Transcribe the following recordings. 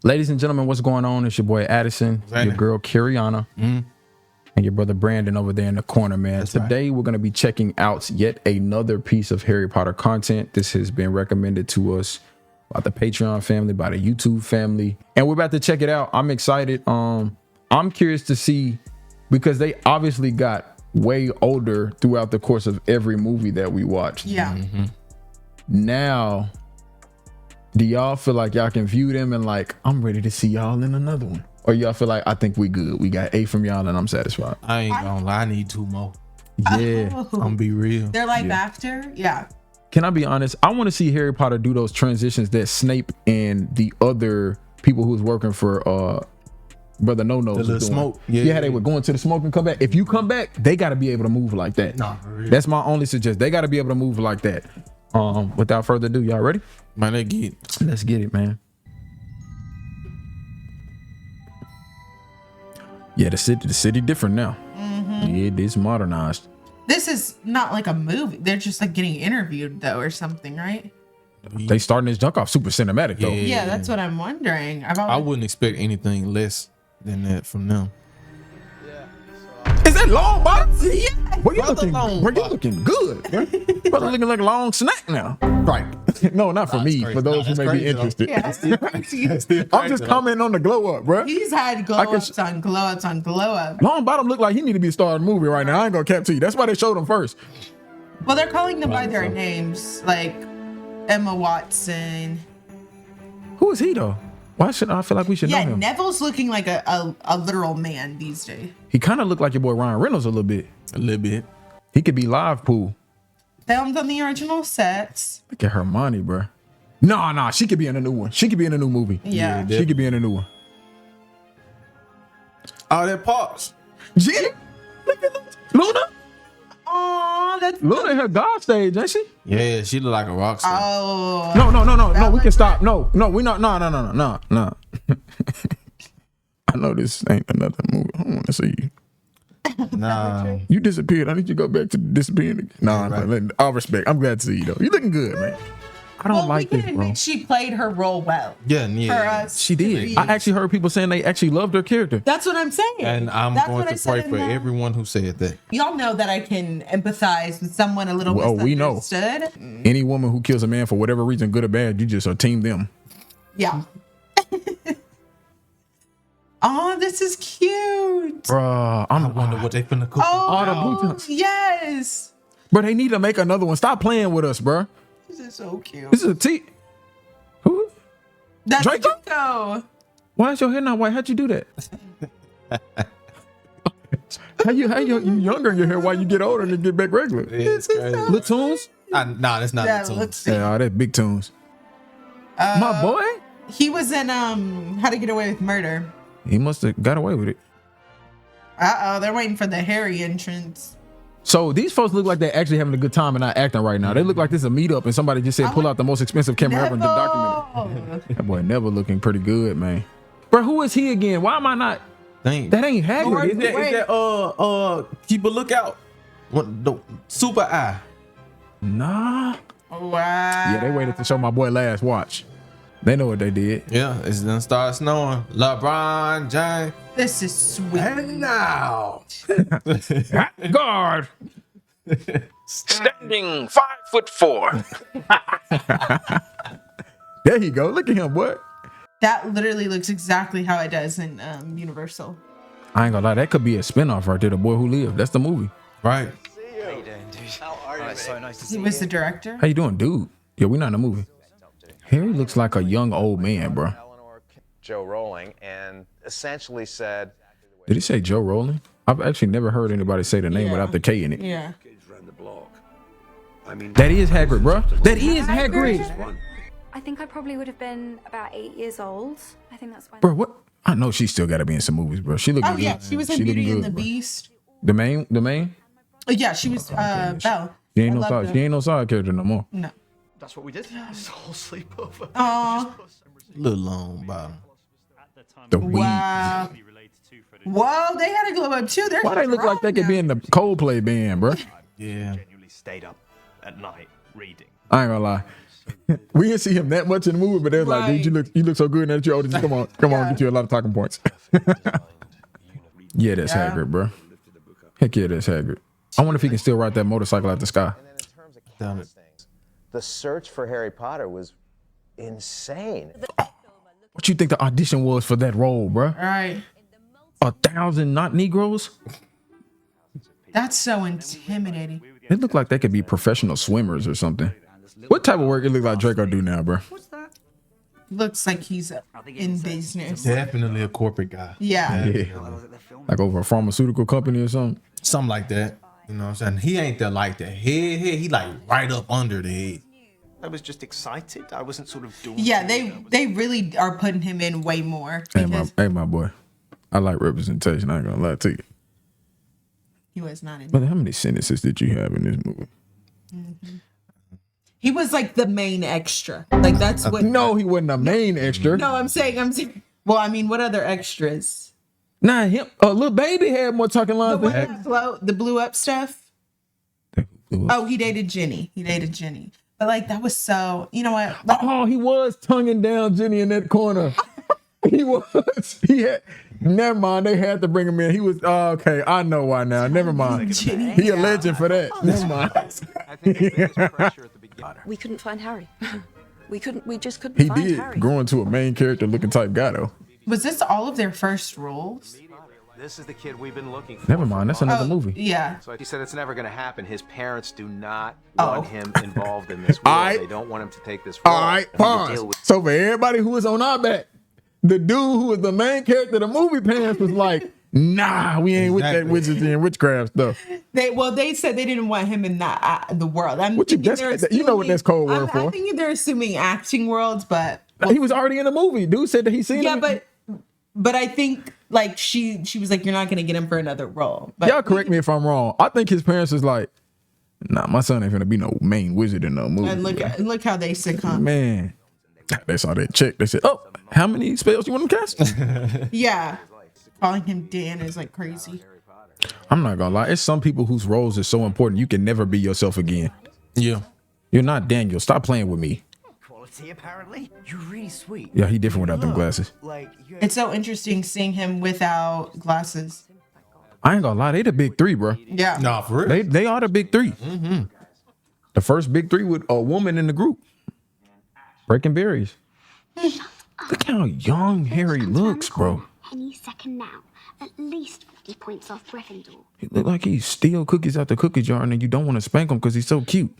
Ladies and gentlemen, what's going on? It's your boy Adison, your girl Carianna, and your brother Brandon over there in the corner, man. Today we're going to be checking out yet another piece of Harry Potter content. This has been recommended to us by the Patreon family, by the YouTube family, and we're about to check it out. I'm excited. I'm curious to see, because they obviously got way older throughout the course of every movie that we watched. Yeah. Now, do y'all feel like y'all can view them and like, I'm ready to see y'all in another one? Or y'all feel like, I think we good. We got 8 from y'all and I'm satisfied. I ain't gonna lie, I need 2 more. Yeah. Oh. I'm gonna be real. They're live after? Yeah. Can I be honest? I want to see Harry Potter do those transitions that Snape and the other people who's working for Brother No Nose The little was doing. smoke. Yeah, they would go into the smoke and come back. If you come back, they got to be able to move like that. Nah, for real. That's my only suggestion. They got to be able to move like that. Without further ado, y'all ready? Man, Let's get it, man. Yeah, the city different now. Yeah, it is modernized. This is not like a movie. They're just like getting interviewed though or something, right? They starting this junk off super cinematic though. Yeah, that's what I'm wondering. I wouldn't expect anything less than that from them. Is that long bottom? Yeah. Bro, you looking good, bro. Brother looking like a long snack now. Right. No, not for me. crazy. For those who may be interested. Yeah. I'm just commenting on the glow up, bro. He's had glow ups on glow ups on glow up. Long bottom look like he need to be a star in a movie right now. I ain't gonna cap to you. That's why they showed him first. Well, they're calling them by their names, like Emma Watson. Who is he though? Why should I feel like we should know Yeah, him? Neville's looking like a literal man these days. He kind of looked like your boy Ryan Reynolds a little bit. A little bit. He could be live pool. Filmed on the original sets. Look at Hermione, bro. Nah, she could be in a new one. She could be in a new movie. Yeah. She could be in a new one. Oh, that pops. Jenny, look at Luna. Oh, that's Luna in her God stage, ain't she? Yeah, she look like a rock star. oh. No. We can stop. No. We not. No. I know this ain't another movie. I don't want to see you. Nah. You disappeared. I need you to go back to disappearing again. Nah, Right. all respect. I'm glad to see you though. You looking good, man. I don't like this, bro. She played her role well. Yeah. For us. She did. I actually heard people saying they actually loved her character. That's what I'm saying. And I'm That's going what I to said pray in for the- everyone who said that. Y'all know that I can empathize with someone a little Well, we know. misunderstood. Any woman who kills a man for whatever reason, good or bad, you just are team them. Yeah. Oh, this is cute. Bruh, I wonder what they finna cook. all the blue Oh, tongues. yes. But they need to make another one. Stop playing with us, bruh. This is so cute. This is a T. Who? That's Draco? Draco. Why is your hair not white? How'd you do that? how you younger in your hair while you get older and then get back regular? It's crazy. Little tunes? Nah, that's not That the looks Yeah, that's big tunes. My boy? He was in How to Get Away with Murder. He must have got away with it. Uh-oh, they're waiting for the Harry entrance. So these folks look like they're actually having a good time and not acting right now. They look like this is a meetup and somebody just said pull out the most expensive camera ever and document it. That boy never looking pretty good, man. Bro, who is he again? Why am I not? That ain't Hagrid. Is that keep a lookout? What the super eye? Nah. Wow. Yeah, they waited to show my boy last watch. They know what they did. Yeah, it's gonna start snowing. LeBron James. This is sweet. And now. Guard. Standing 5'4". There you go. Look at him, boy. That literally looks exactly how it does in Universal. I ain't gonna lie, that could be a spinoff right there. The Boy Who Lived. That's the movie. Right. How you doing, dude? How are you? It's so nice to see He you. was the director. How you doing, dude? Yeah, we not in the movie. Harry looks like a young old man, bro. Joe Rowling, and essentially said, Did he say Joe Rowling? I've actually never heard anybody say the name Yeah. without the K in it. Yeah. That is Hagrid, bro. That is Hagrid. I think I probably would have been about 8 years old. I think that's when. Bro, what? I know she still got to be in some movies, bro. She looking Oh good. yeah, she was in She Beauty looking and good, the bro. Beast. The main? Oh, yeah, she was Belle. She ain't I no love side. her. She ain't no side character no more. No. That's what we did. It's a whole sleepover. Aw. Little long bottom. The weed. Wow. Whoa, they had a glow up too. They're Why they look like they could be in the Coldplay band, bro? Yeah. Genuinely stayed up at night reading. I ain't gonna lie. We didn't see him that much in the movie, but they're like, dude, you look so good now that you're older. Just come on, get you a lot of talking points. Yeah, that's Hagrid, bro. Heck yeah, that's Hagrid. I wonder if he can still ride that motorcycle out the sky. And then in terms of casting, the search for Harry Potter was insane. What you think the audition was for that role, bro? All right. 1,000 not Negroes? That's so intimidating. It looked like they could be professional swimmers or something. What type of work it look like Draco do now, bro? Looks like he's in business. Definitely a corporate guy. Yeah. Like over a pharmaceutical company or something? Something like that. You know what I'm saying? He ain't that like that. He like right up under the head. I was just excited. I wasn't sort of daunted. Yeah, they really are putting him in way more. Hey, my boy. I like representation. I ain't gonna lie to you. He was not in. But how many sentences did you have in this movie? Mm-hmm. He was like the main extra. Like that's what. No, he wasn't a main extra. No, I'm saying. Well, I mean, what other extras? Nah, him. Little baby had more talking lines. The blew up stuff. Oh, he dated Jenny. But like that was so. You know what? Oh, he was tonguing down Jenny in that corner. He was. He had. Never mind. They had to bring him in. He was. Okay, I know why now. Never mind. He a legend for that. Never mind. I think the biggest pressure at the beginning. We couldn't find Harry. We just couldn't find Harry. He did grow into a main character looking type guy though. Was this all of their first roles? This is the kid we've been looking for. Never mind. That's another movie. Yeah. So he said it's never going to happen. His parents do not want him involved in this world. They don't want him to take this role. All right, pause. So for everybody who was on our back, the dude who was the main character of the movie Pants was like, nah, we ain't with that wizards and witchcraft stuff. They said they didn't want him in that the world. You know what that's code word for. I think they're assuming acting worlds, but he was already in the movie. Dude said that he seen him. Yeah, but I think like she was like, you're not gonna get him for another role. But y'all correct me if I'm wrong. I think his parents was like, nah, my son ain't gonna be no main wizard in no movie. And look how they succumb. Man, they saw that check. They said, oh, how many spells you want to cast? Yeah. Calling him Dan is like crazy. I'm not gonna lie. It's some people whose roles are so important you can never be yourself again. Yeah. You're not Daniel. Stop playing with me. Quality, apparently. You're really sweet. Yeah, he different without them glasses. It's so interesting seeing him without glasses. I ain't gonna lie. They the big three, bro. Yeah. Nah, for real. They are the big three. Mm-hmm. The first big three with a woman in the group. Breaking berries. Look how young Harry looks, bro. Any second now. At least 50 points off Gryffindor. He look like he steal cookies out the cookie jar and then you don't want to spank him because he's so cute.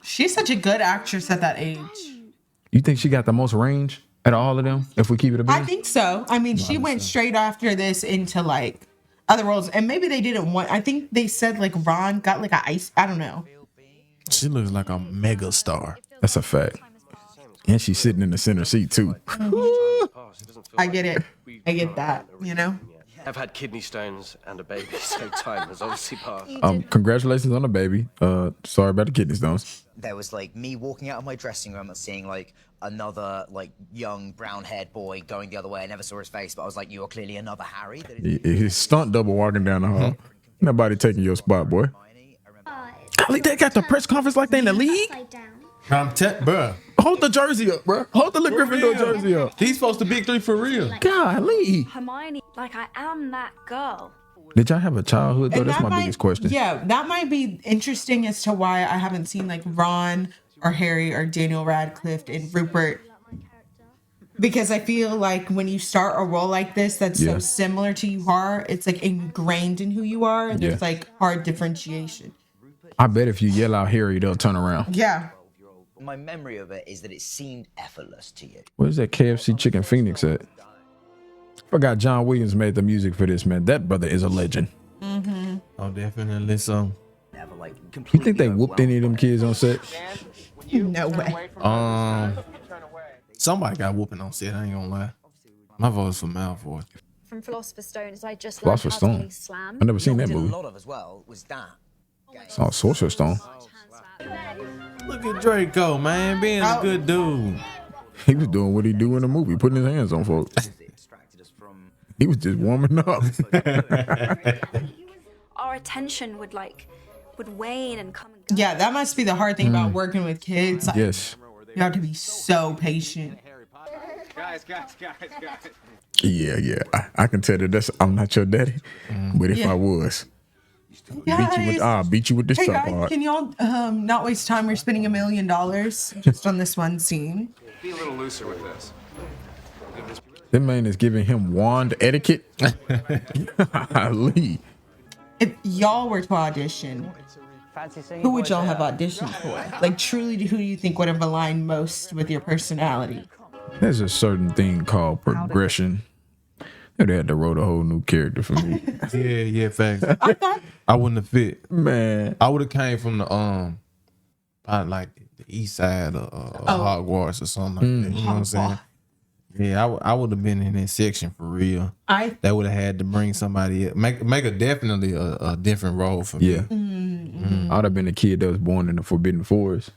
She's such a good actress at that age. You think she got the most range out of all of them, if we keep it a bit? I think so. I mean, she went straight after this into like other roles. And maybe they didn't want, I think they said like Ron got like I don't know. She looks like a mega star. That's a fact. And she's sitting in the center seat too. I get it. I get that, you know? I've had kidney stones and a baby, so time has obviously passed. Congratulations on the baby. Sorry about the kidney stones. There was like me walking out of my dressing room and seeing like another like young brown-haired boy going the other way. I never saw his face, but I was like, "You are clearly another Harry." His stunt double walking down the hall. Nobody taking your spot, boy. Golly, they got the press conference like they in the league. Bruh. Hold the jersey up, bro. Hold the Gryffindor jersey up. He's supposed to be big three for real. Golly. Hermione, like I am that girl. Did y'all have a childhood though? And That's my biggest question. Yeah, that might be interesting as to why I haven't seen like Ron or Harry or Daniel Radcliffe and Rupert. Because I feel like when you start a role like this that's so similar to you are, it's like ingrained in who you are. And there's like hard differentiation. I bet if you yell out Harry, they'll turn around. Yeah. My memory of it is that it seemed effortless to you. Where's that KFC Chicken Phoenix at? Forgot John Williams made the music for this, man. That brother is a legend. Mm-hmm. Oh, definitely so. Never like You think they whooped any of them kids on set? No way. Somebody got whooping on set. I ain't gonna lie. My vote's for Malfoy. From Philosopher's Stone, as I just learned Philosopher's how to Stone. slam. I never seen that did a movie. lot of as well was that. Oh, Sorcerer's Stone. Look at Draco, man, being a good dude. He was doing what he do in the movie, putting his hands on folks. He was just warming up. Our attention would wane and come and Yeah, that must be the hard thing about working with kids. Like, Yes. you have to be so patient. Guys. Yeah. I can tell that I'm not your daddy, but if I was, I'll beat you with this Hey tripod. guys, can y'all not waste time? We're spending $1 million just on this one scene. Be a little looser with this. That man is giving him wand etiquette. Lee. If y'all were to audition, who would y'all have auditioned for? Like, truly, who do you think would have aligned most with your personality? There's a certain thing called progression. They had to wrote a whole new character for me. Yeah, facts. I wouldn't have fit. Man. I would have came from the probably like the east side of Hogwarts or something like that. You know what I'm saying? Yeah, I would have been in that section for real. That would have had to bring somebody up. Make a definitely a different role for me. Yeah. I'd have been the kid that was born in the Forbidden Forest.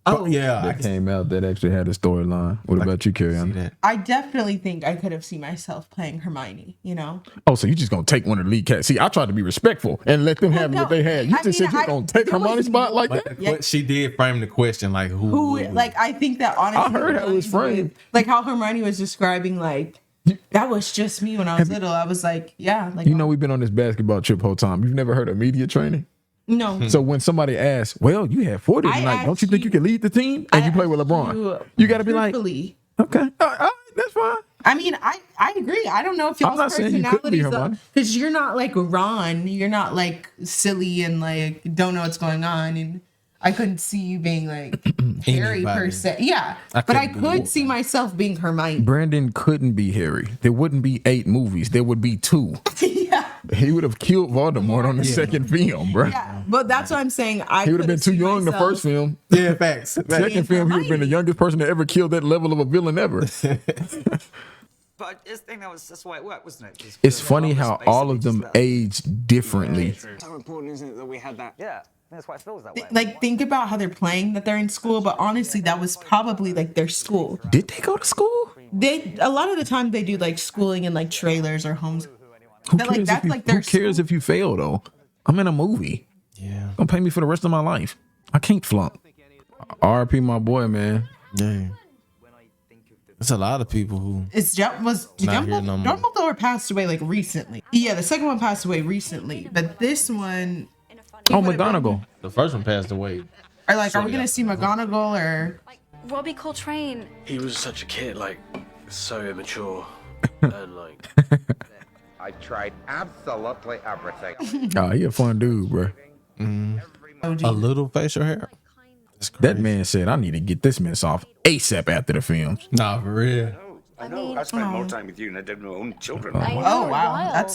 Oh, yeah. That came out that actually had a storyline. What about you, Carianna? I definitely think I could have seen myself playing Hermione, you know? Oh, so you just gonna take one of the lead cats. See, I tried to be respectful and let them have what they had. You just said you're gonna take Hermione's spot like that? But she did frame the question like who like, I think that honestly, I heard how it was framed. Like how Hermione was describing, like, that was just me when I was little. I was like, yeah. Like, you know, we've been on this basketball trip whole time. You've never heard of media training? No. So when somebody asks, well, you had 40 tonight, don't you think you can lead the team? And you play with LeBron. You got to be like, okay, that's fine. I mean, I agree. I don't know if y'all's personalities, because you're not like Ron. You're not like silly and like don't know what's going on. And I couldn't see you being like Harry per se. Yeah, but I could see myself being Hermione. Brandon couldn't be Harry. There wouldn't be 8 movies. There would be 2. Yeah. He would have killed Voldemort on the second film, bro. Yeah, but that's what I'm saying. He would have been too young the first film. Yeah, facts. Second film, he would have been the youngest person to ever kill that level of a villain ever. But I just think that's why it worked, wasn't it? It's funny how all of them aged differently. How important isn't it that we had that? Yeah. That's why it feels that way. Like, think about how they're playing that they're in school, but honestly, that was probably like their school. Did they go to school? A lot of the time they do like schooling in like trailers or homes. Who cares if you fail though? I'm in a movie. Yeah. Don't pay me for the rest of my life. I can't flunk. R.I.P. my boy, man. Dang. There's a lot of people who Dumbledore passed away like recently. Yeah, the second one passed away recently, but this one. Oh, McGonagall. The first one passed away. Or like, are we gonna see McGonagall or Robbie Coltrane? He was such a kid, like so immature, and like. I tried absolutely everything. Oh, he a fun dude, bro. A little facial hair. That man said, I need to get this mess off ASAP after the films. Nah, for real. I know. I spent more time with you than I did with my own children. Oh wow,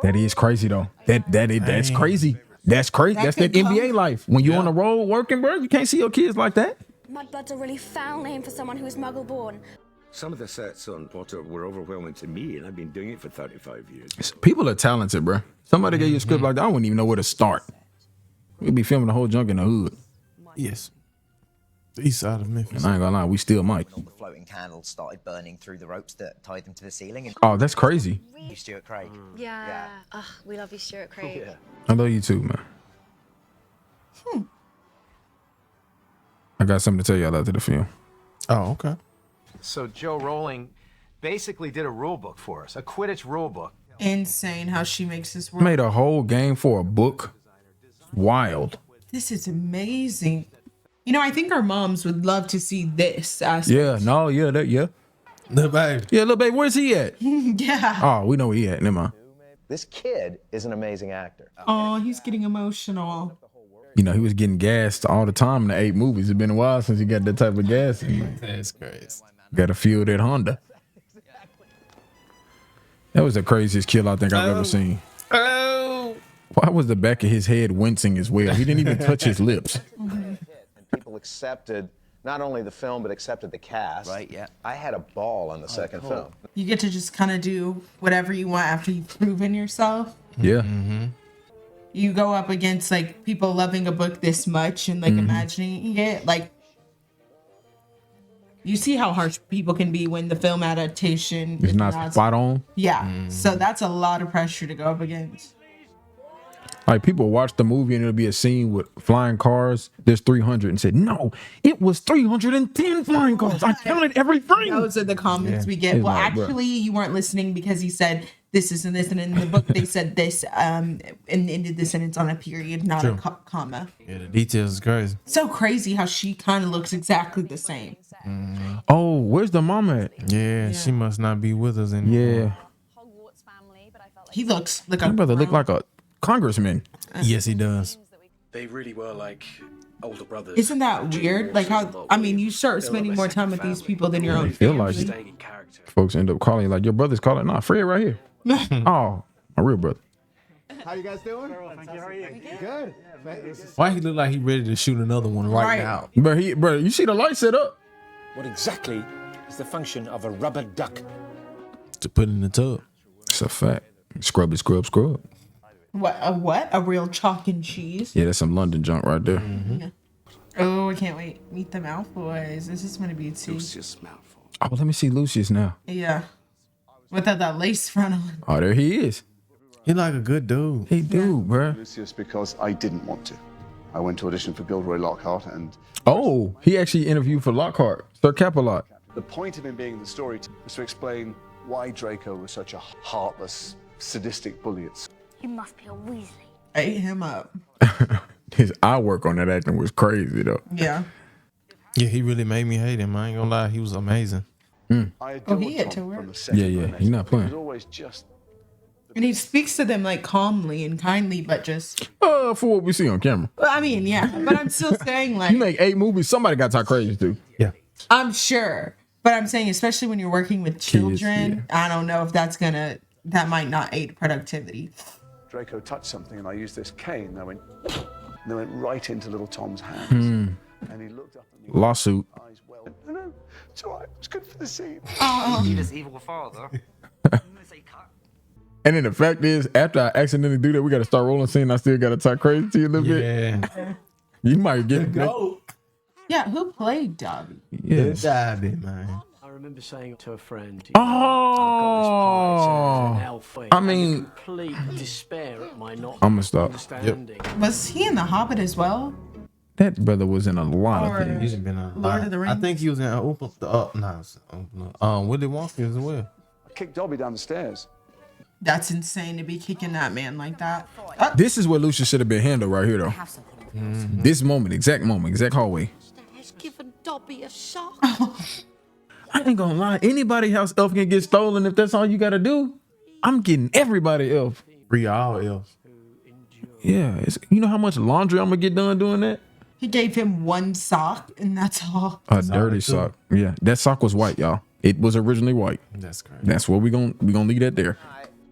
that is crazy though. That's crazy. That's crazy. That's that NBA life. When you're on the road working, bro, you can't see your kids like that. Mudblood's a really foul name for someone who is Muggle born. Some of the sets on Potter were overwhelming to me, and I've been doing it for 35 years. People are talented, bro. Somebody gave you a script like that, I wouldn't even know where to start. We'd be filming the whole junk in the hood. Yes. The east side of Memphis. And I ain't gonna lie, we still might. The floating candles started burning through the ropes that tied them to the ceiling. And oh, that's crazy. Stuart Craig. Yeah. We love you, Stuart Craig. Yeah. I love you too, man. I got something to tell y'all after the film. Oh, okay. So Joe Rowling basically did a rule book for us, a Quidditch rule book. Insane how she makes this work. Made a whole game for a book. Wild. This is amazing. You know, I think our moms would love to see this aspect. Yeah, no, yeah, Little baby. Yeah, little baby, where's he at? Yeah. Oh, we know where he at. Never mind. This kid is an amazing actor. Oh, he's getting emotional. You know, he was getting gassed all the time in the 8 movies. It's been a while since he got that type of gas. That's crazy. Got to fuel that Honda. That was the craziest kill I think I've ever seen. Oh. Why was the back of his head wincing as well? He didn't even touch his lips. And people accepted not only the film, but accepted the cast. Right, yeah. I had a ball on the second film. You get to just kind of do whatever you want after you've proven yourself. Yeah. Mm-hmm. You go up against like people loving a book this much and like imagining it. Like, you see how harsh people can be when the film adaptation It's not spot on. Yeah. So that's a lot of pressure to go up against. Like people watch the movie and it'll be a scene with flying cars. There's 300 and said, no, it was 310 flying cars. I counted every frame. Those are the comments we get. It's Well, like, actually, you weren't listening because he said this is and this, and in the book they said this, and ended the sentence on a period, not a comma. Yeah, the details is crazy. So crazy how she kind of looks exactly the same. Oh, where's the mama at? Yeah, she must not be with us anymore. Yeah. He looks like My brother look like a congressman. Yes, he does. They really were like older brothers. Isn't that weird? Like how, I mean, you start spending more time with these people than your own Feel family. like folks end up calling like your brother's calling. Nah, Fred right here. Oh, my real brother. How you guys doing? Thank you. How are you? Good. Why he look like he ready to shoot another one right now? Bro, you see the light set up? What exactly is the function of a rubber duck? To put in the tub. It's a fact. Scrub it, scrub, scrub. What? A real chalk and cheese? Yeah, that's some London junk right there. Yeah. Oh, I can't wait. Meet the Malfoys. This is gonna be tea. Lucius Malfoy. Oh, let me see Lucius now. Yeah. Without that lace front on. Oh, there he is. He like a good dude. He do, bro. Lucius because I didn't want to. I went to audition for Gilderoy Lockhart, and oh, he actually interviewed for Lockhart, Sir Camelot. the point of him being in the story was to explain why Draco was such a heartless, sadistic bully at school. You must be a Weasley. Ate him up. His eye work on that acting was crazy though. Yeah. Yeah, he really made me hate him. I ain't gonna lie, he was amazing. Oh, he had to work. Yeah, he's not playing. Always just And he speaks to them like calmly and kindly, but just. For what we see on camera. Well, I mean, yeah, but I'm still saying like. You make 8 movies, somebody got to talk crazy too. Yeah. I'm sure, but I'm saying especially when you're working with children, I don't know if that might not aid productivity. Draco touched something, and I used this cane. And they went right into little Tom's hands, and he looked up at me. Lawsuit. Eyes well. No, it's all right. It's good for the scene. You this evil father. And then the fact is, after I accidentally do that, we got to start rolling scene. I still got to talk crazy to you a little bit. You might get go. Yeah, who played Dobby? Yes. Dobby, man. I remember saying to a friend, Oh, I mean, complete despair at my not I'm gonna stop. understanding. Was he in The Hobbit as well? That brother was in a lot of things. He's been a Lord of the Rings? I think he was in Willy Wonka as well. I kicked Dobby down the stairs. That's insane to be kicking that man like that. This is where Lucius should have been handled right here, though. This moment, exact hallway. Has given Dobby a shock. I ain't gonna lie. Anybody house elf can get stolen if that's all you gotta do. I'm getting everybody elf. Free all elves. Yeah, you know how much laundry I'm gonna get done doing that? He gave him one sock, and that's all. A dirty sock. Yeah, that sock was white, y'all. It was originally white. That's great. That's what we gonna leave that there.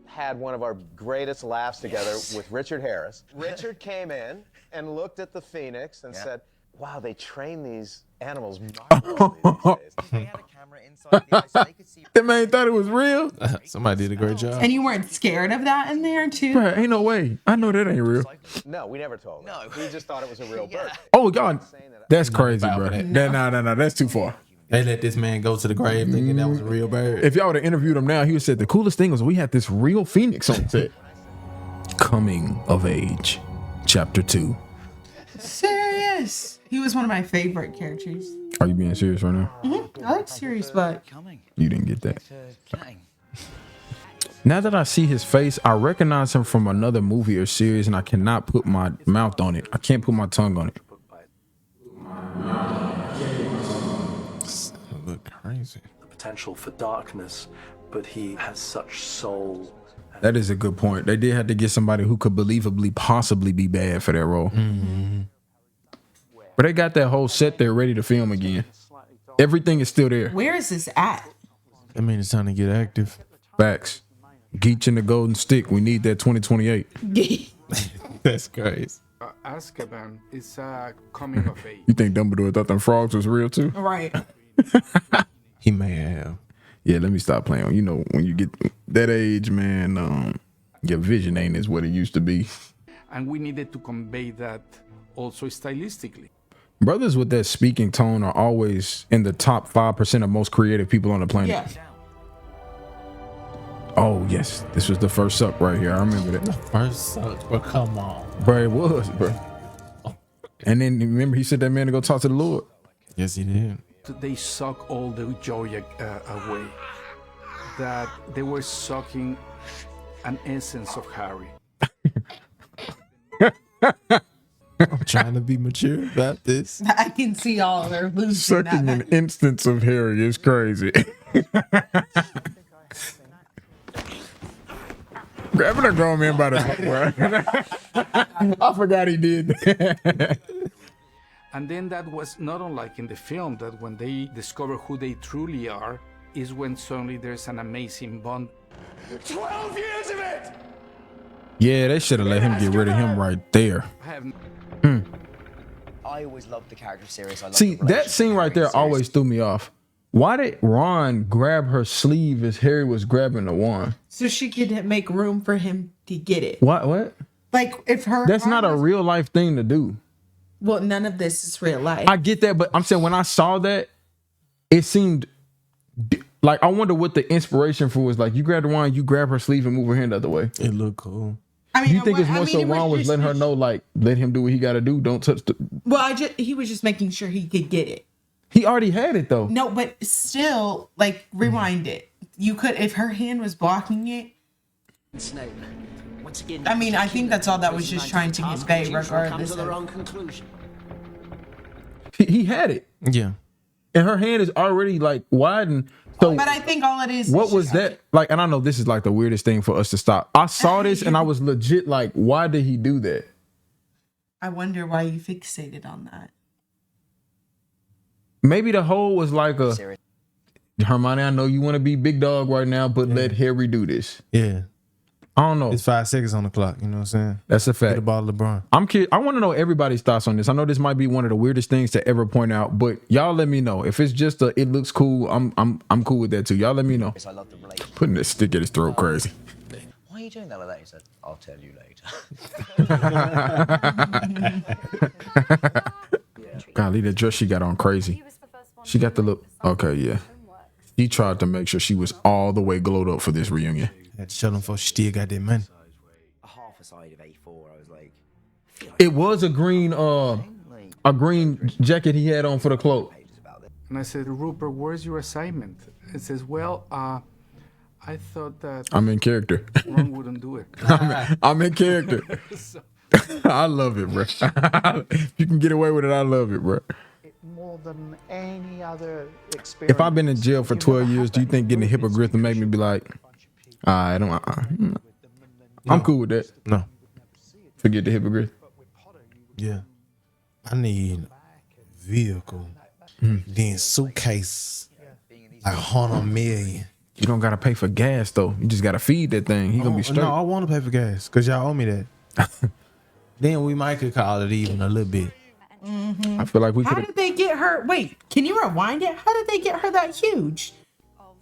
Had one of our greatest laughs together with Richard Harris. Richard came in and looked at the Phoenix and said, wow, they train these animals marvelously these days. That man thought it was real. Somebody did a great job. And you weren't scared of that in there, too? Bruh, ain't no way. I know that ain't real. No, we never told him. No. We just thought it was a real bird. Oh, God. That's crazy, bro. No, that's too far. They let this man go to the grave thinking that was a real bird. If y'all would have interviewed him now, he would have said the coolest thing was we had this real Phoenix on set. Coming of Age, Chapter 2. Serious. He was one of my favorite characters. Are you being serious right now? Mm-hmm. I like serious, but you didn't get that. Now that I see his face, I recognize him from another movie or series, and I cannot put my mouth on it. I can't put my tongue on it. Look crazy. The potential for darkness, but he has such soul. That is a good point. They did have to get somebody who could believably possibly be bad for that role. Mm-hmm. But they got that whole set there ready to film again. Everything is still there. Where is this at? I mean, it's time to get active. Facts. Geach and the Golden Stick. We need that 2028. That's crazy. Azkaban is coming of age. You think Dumbledore thought them frogs was real too? Right. He may have. Yeah, let me stop playing. You know, when you get that age, man, your vision ain't as what it used to be. And we needed to convey that also stylistically. Brothers with that speaking tone are always in the top 5% of most creative people on the planet. Yeah. Oh yes, this was the first suck right here. I remember that. First suck, but come on, bro. It was, bro. And then remember he said that man to go talk to the Lord. Yes, he did. They suck all the joy away. That they were sucking an essence of Harry. I'm trying to be mature about this. I can see all their losing Sucking an instance of Harry is crazy. Grabbing a grown man by the I forgot he did that. And then that was not unlike in the film, that when they discover who they truly are, is when suddenly there's an amazing bond. 12 years of it! Yeah, they should have let him get rid of him right there. I always loved the character of Sirius. See, that scene right there always threw me off. Why did Ron grab her sleeve as Harry was grabbing the wand? So she could make room for him to get it. What? Like if her. That's not a real life thing to do. Well, none of this is real life. I get that, but I'm saying when I saw that, it seemed like I wonder what the inspiration for was. Like you grab the wand, you grab her sleeve and move her hand the other way. It looked cool. I mean, you think it's more so Ron was letting her know, like, let him do what he got to do. Don't touch the. Well, he was just making sure he could get it. He already had it though. No, but still, like, rewind it. You could, if her hand was blocking it. Snape. Once again, I mean, I think that's all that was just trying to convey, regardless. He had it. Yeah. And her hand is already like wide and. So but I think all it is. What was that like? And I know this is like the weirdest thing for us to stop. I saw this and I was legit like, why did he do that? I wonder why you fixated on that. Maybe the whole was like a Hermione, I know you want to be big dog right now, but let Harry do this. Yeah. I don't know. It's 5 seconds on the clock. You know what I'm saying? That's a fact. Get the ball to LeBron. I want to know everybody's thoughts on this. I know this might be one of the weirdest things to ever point out, but y'all let me know. If it's just it looks cool, I'm cool with that too. Y'all let me know. I love the relationship. Putting that stick at his throat crazy. Why are you doing that like that? He said, I'll tell you later. Golly, the dress she got on crazy. She got the look. Okay, yeah. She tried to make sure she was all the way glowed up for this reunion. Had to show them for she still got that money. Half a side of A4, I was like. It was a green jacket he had on for the cloak. And I said, Rupert, where's your assignment? It says, well, I thought that I'm in character. Ron wouldn't do it. I'm in character. I love it, bro. If you can get away with it, I love it, bro. More than any other experience. If I've been in jail for 12 years, do you think getting a hippogriff would make me be like, I don't. I'm cool with that. No. Forget the hippogriff. Yeah. I need vehicle. Then suitcase. Like $100 million. You don't gotta pay for gas though. You just gotta feed that thing. He gonna be straight. No, I want to pay for gas because y'all owe me that. Then we might could call it even a little bit. Mm-hmm. I feel like we could. How did they get her? Wait, can you rewind it? How did they get her that huge?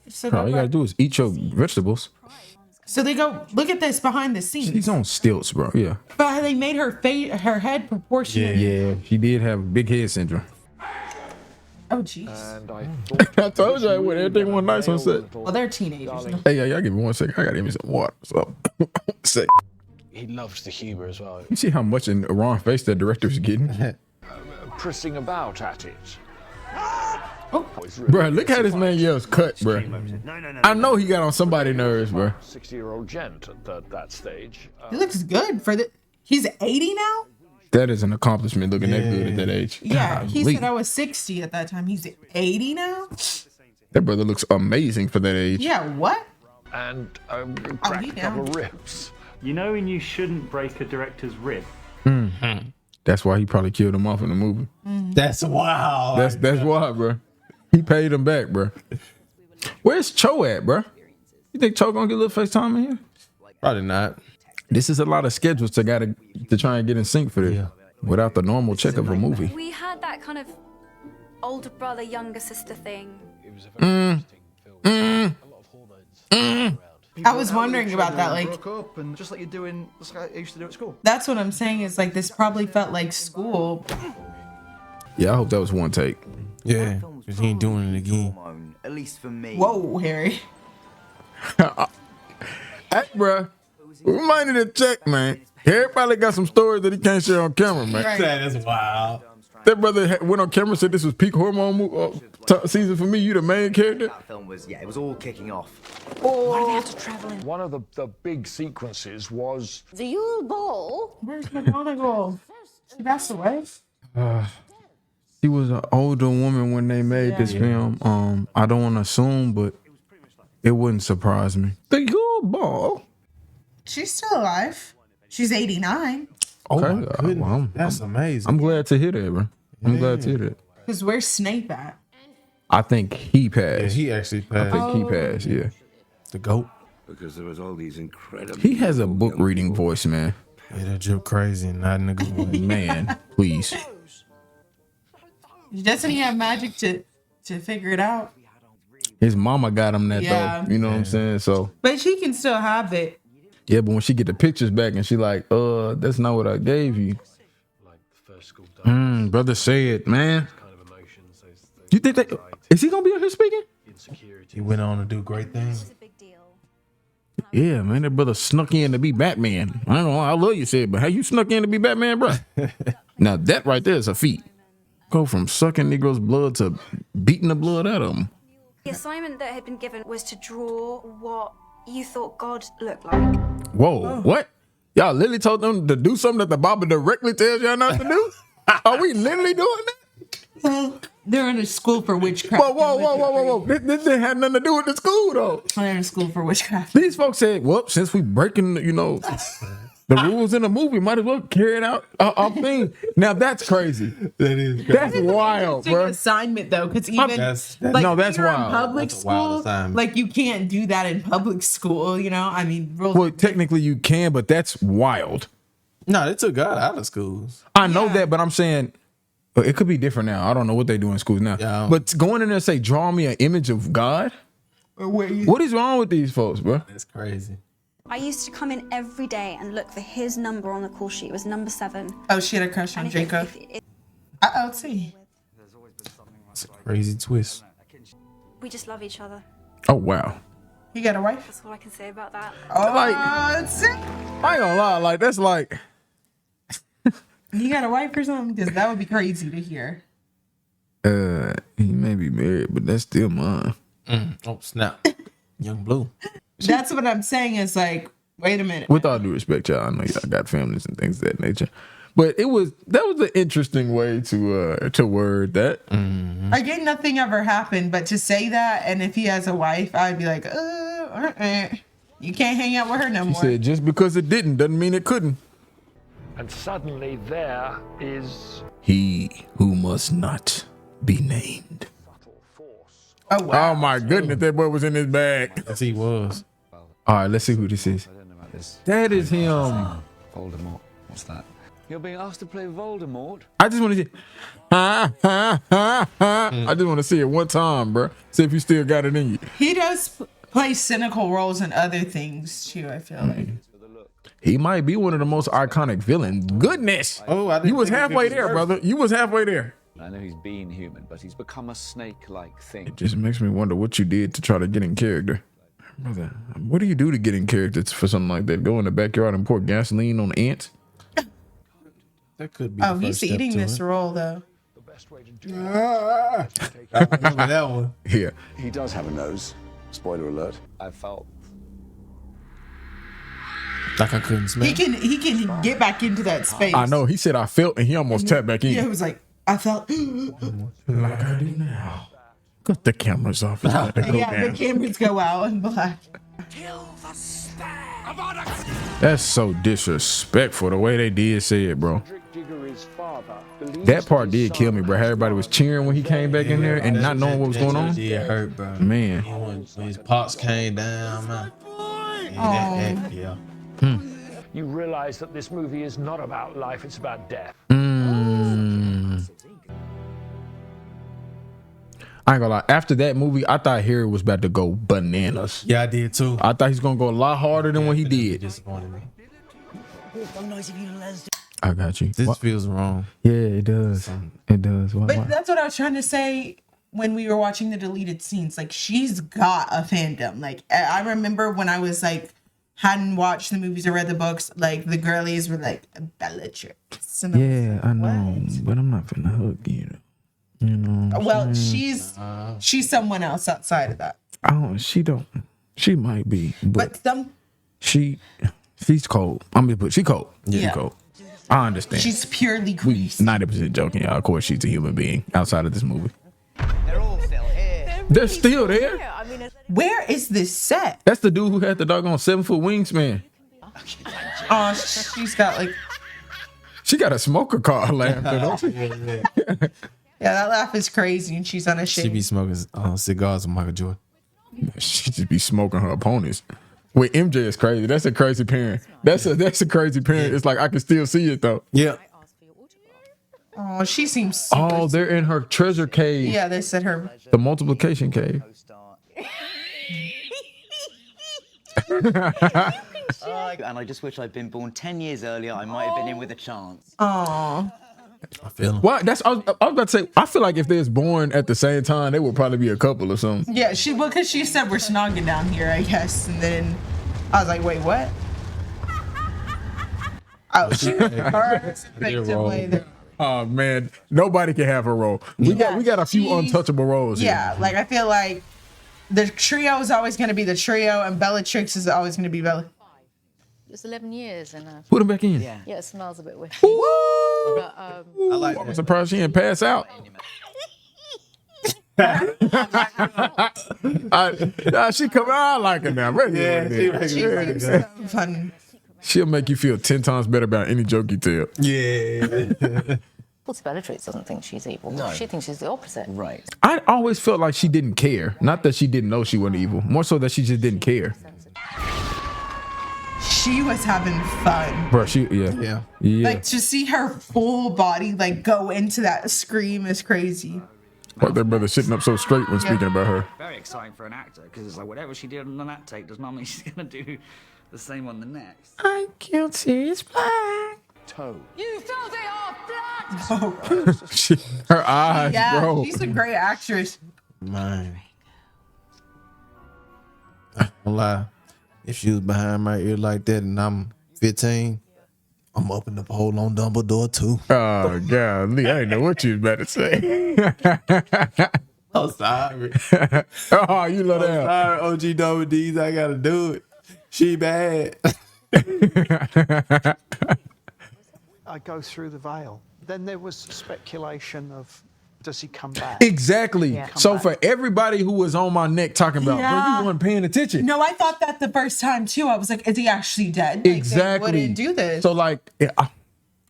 So all you gotta do is eat your vegetables. So they go, look at this behind the scenes. She's on stilts, bro. Yeah. But they made her her head proportionate. Yeah, she did have big head syndrome. Oh, jeez. I told you everything went nice on set. Well, they're teenagers. Hey, y'all give me 1 second. I gotta give me some water. So, He loves the humor as well. You see how much in Ron face that director's getting? Pressing about at it. Bro, look how this man yells cut, bro. I know he got on somebody's nerves, bro. 60-year-old gent at that stage. He looks good for the. He's 80 now? That is an accomplishment looking that good at that age. Yeah, he said I was 60 at that time. He's 80 now? That brother looks amazing for that age. Yeah, what? And crack a couple of ribs. You know when you shouldn't break a director's rib? Mm-hmm. That's why he probably killed him off in the movie. Mm-hmm. That's wild. That's why, bro. He paid him back, bro. Where's Cho at, bro? You think Cho gonna get a little FaceTime in here? Probably not. This is a lot of schedules to try and get in sync for this without the normal check of a movie. We had that kind of older brother, younger sister thing. I was wondering about that, like, broke up and just like you're doing, just like I used to do at school. That's what I'm saying is like this probably felt like school. Yeah, I hope that was one take. Yeah, because he ain't doing it again. At least for me. Whoa, Harry. Hey, bro, we might need to check, man. Harry probably got some stories that he can't share on camera, man. Right. That is wild. That brother went on camera and said this was peak hormone season for me. You the main character. That film was, it was all kicking off. Why do they have to travel in? One of the big sequences was The Yule Ball? Where's McGonagall? She passed away. She was an older woman when they made this film. I don't want to assume, but it wouldn't surprise me. The Yule Ball. She's still alive. She's 89. Oh Okay. my goodness. Well, That's amazing. I'm glad to hear that, bro. I'm glad to hear that. Because where's Snape at? I think he passed. Yeah, he actually passed. I think he passed, yeah. The GOAT. Because there was all these incredible. He has a book reading voice, man. Yeah, that joke crazy, not in a good way. Man, please. Doesn't he have magic to figure it out? His mama got him that Yeah. though. You know what I'm saying? So But she can still have it. yeah, but when she get the pictures back and she like, that's not what I gave you. Brother said, man. You think that is he gonna be out here speaking? He went on to do great things. Yeah, man, that brother snuck in to be Batman. I don't know, I love you, said, but how you snuck in to be Batman, bro? Now that right there is a feat. Go from sucking Negroes' blood to beating the blood out of them. The assignment that had been given was to draw what you thought God looked like. Whoa, what? Y'all literally told them to do something that the Bible directly tells y'all not to do? Are we literally doing that? They're in a school for witchcraft. Whoa. This didn't have nothing to do with the school, though. They're in school for witchcraft. These folks said, well, since we breaking, the rules in the movie, might as well carry it out our thing. Now, that's crazy. That is crazy. That's wild, bro. Assignment, though, because even that's like, wild. in public school, like you can't do that in public school, I mean, rules. Well, technically you can, but that's wild. No, they took God out of schools. I know that, but I'm saying it could be different now. I don't know what they do in schools now. Yeah, but going in there and say, draw me an image of God? What is wrong with these folks, bro? That's crazy. I used to come in every day and look for his number on the call sheet. It was number 7. Oh, she had a crush on Jacob. Let's see. It's a crazy twist. We just love each other. Oh, wow. You got a wife? That's all I can say about that. Let's see. I ain't gonna lie, like, that's like... You got a wife or something? Because that would be crazy to hear. He may be married, but that's still mine. Oh, snap. Young Blue. That's what I'm saying is like, wait a minute. With all due respect, y'all, I know y'all got families and things of that nature. But that was an interesting way to word that. Mm-hmm. Again, nothing ever happened, but to say that, and if he has a wife, I'd be like, you can't hang out with her no She more. said just because it didn't doesn't mean it couldn't. and suddenly there is He who must not be named. Oh wow! Oh my goodness, that boy was in his bag. Yes, he was. All right, let's see who this is. That is him. Voldemort. What's that? You're being asked to play Voldemort? I just want to see. I just want to see it one time, bro. See if you still got it in you. He does play cynical roles in other things too. I feel like he might be one of the most iconic villains. Goodness. Oh, you was halfway there, brother. You was halfway there. I know he's been human, but he's become a snake-like thing. It just makes me wonder what you did to try to get in character. Brother, what do you do to get in character for something like that? Go in the backyard and pour gasoline on ants? That could be. oh, he's eating this role though. I remember that one. Yeah. He does have a nose. Spoiler alert. I felt like I couldn't smell. He can get back into that space. I know. He said I felt, and he almost tapped back in. Yeah, it was like I felt like I do now. Cut the cameras off. yeah, the cameras go out in black. That's so disrespectful the way they did say it, bro. That part did kill me, bro. Everybody was cheering when he came back in there and not knowing what was going on. Did hurt, bro. Man. When his pops came down, man. Yeah. you realize that this movie is not about life, it's about death. I ain't gonna lie. After that movie, I thought Harry was about to go bananas. Yeah, I did too. I thought he's gonna go a lot harder than what he did. Disappointed me. I got you. This feels wrong. Yeah, it does. It does. But that's what I was trying to say when we were watching the deleted scenes. Like, she's got a fandom. Like, I remember when I was like hadn't watched the movies or read the books, like the girlies were like Bellatrix. Yeah, I know, but I'm not finna hug you. You know. Well, she's someone else outside of that. Oh, she don't. She might be, but some. She's cold. I'm gonna put she cold. Yeah, she cold. I understand. She's purely we 90% joking, y'all. Of course, she's a human being outside of this movie. They're all still here. They're still there. Where is this set? That's the dude who had the doggone 7-foot wingspan. Oh, she's got like. She got a smoker car laugh. Yeah, that laugh is crazy, and she's unashamed. She be smoking cigars with Michael Jordan. She just be smoking her opponents. Wait, MJ is crazy. That's a crazy parent. That's a crazy parent. It's like I can still see it though. Yeah. Oh, she seems. Oh, they're in her treasure cave. Yeah, they said her. The multiplication cave. And I just wish I'd been born 10 years earlier. I might have been in with a chance. Oh. I feel them. What? I was about to say. I feel like if they was born at the same time, they would probably be a couple or something. Yeah, because she said we're snogging down here, I guess, and then I was like, wait, what? Oh, she was perfect. Oh man, nobody can have her role. We got a few untouchable roles. Yeah, here. like I feel like the trio is always going to be the trio, and Bellatrix is always going to be Bella. It's 11 years and put him back in. Yeah, it smells a bit weird. But, I'm surprised she didn't pass out. She come out. I like her now. She's fun. She'll make you feel 10 times better about any joke you tell. Yeah. Bellatrix doesn't think she's evil. No. She thinks she's the opposite. Right. I always felt like she didn't care. Not that she didn't know she wasn't evil. More so that she just didn't care. She was having fun. Bro, yeah. Like to see her full body like go into that scream is crazy. Like their brother sitting up so straight when speaking about her. Very exciting for an actor because it's like whatever she did on that take does not mean she's gonna do the same on the next. I killed Sirius Black. Toe. You filthy off Her eyes, Yeah, bro. she's a great actress. Man. I don't lie. If she was behind my ear like that and I'm 15, I'm up in the hole on Dumbledore too. Oh, golly. I didn't know what you was about to say. I'm sorry. Oh, you love that. Sorry, OG Double D's. I gotta do it. She bad. I go through the veil. Then there was speculation of, does he come back? Exactly. Yeah. So Come for everybody who was on my neck talking about, bro, you weren't paying attention. No, I thought that the first time too. I was like, is he actually dead? Like, Exactly. They wouldn't do this. So like,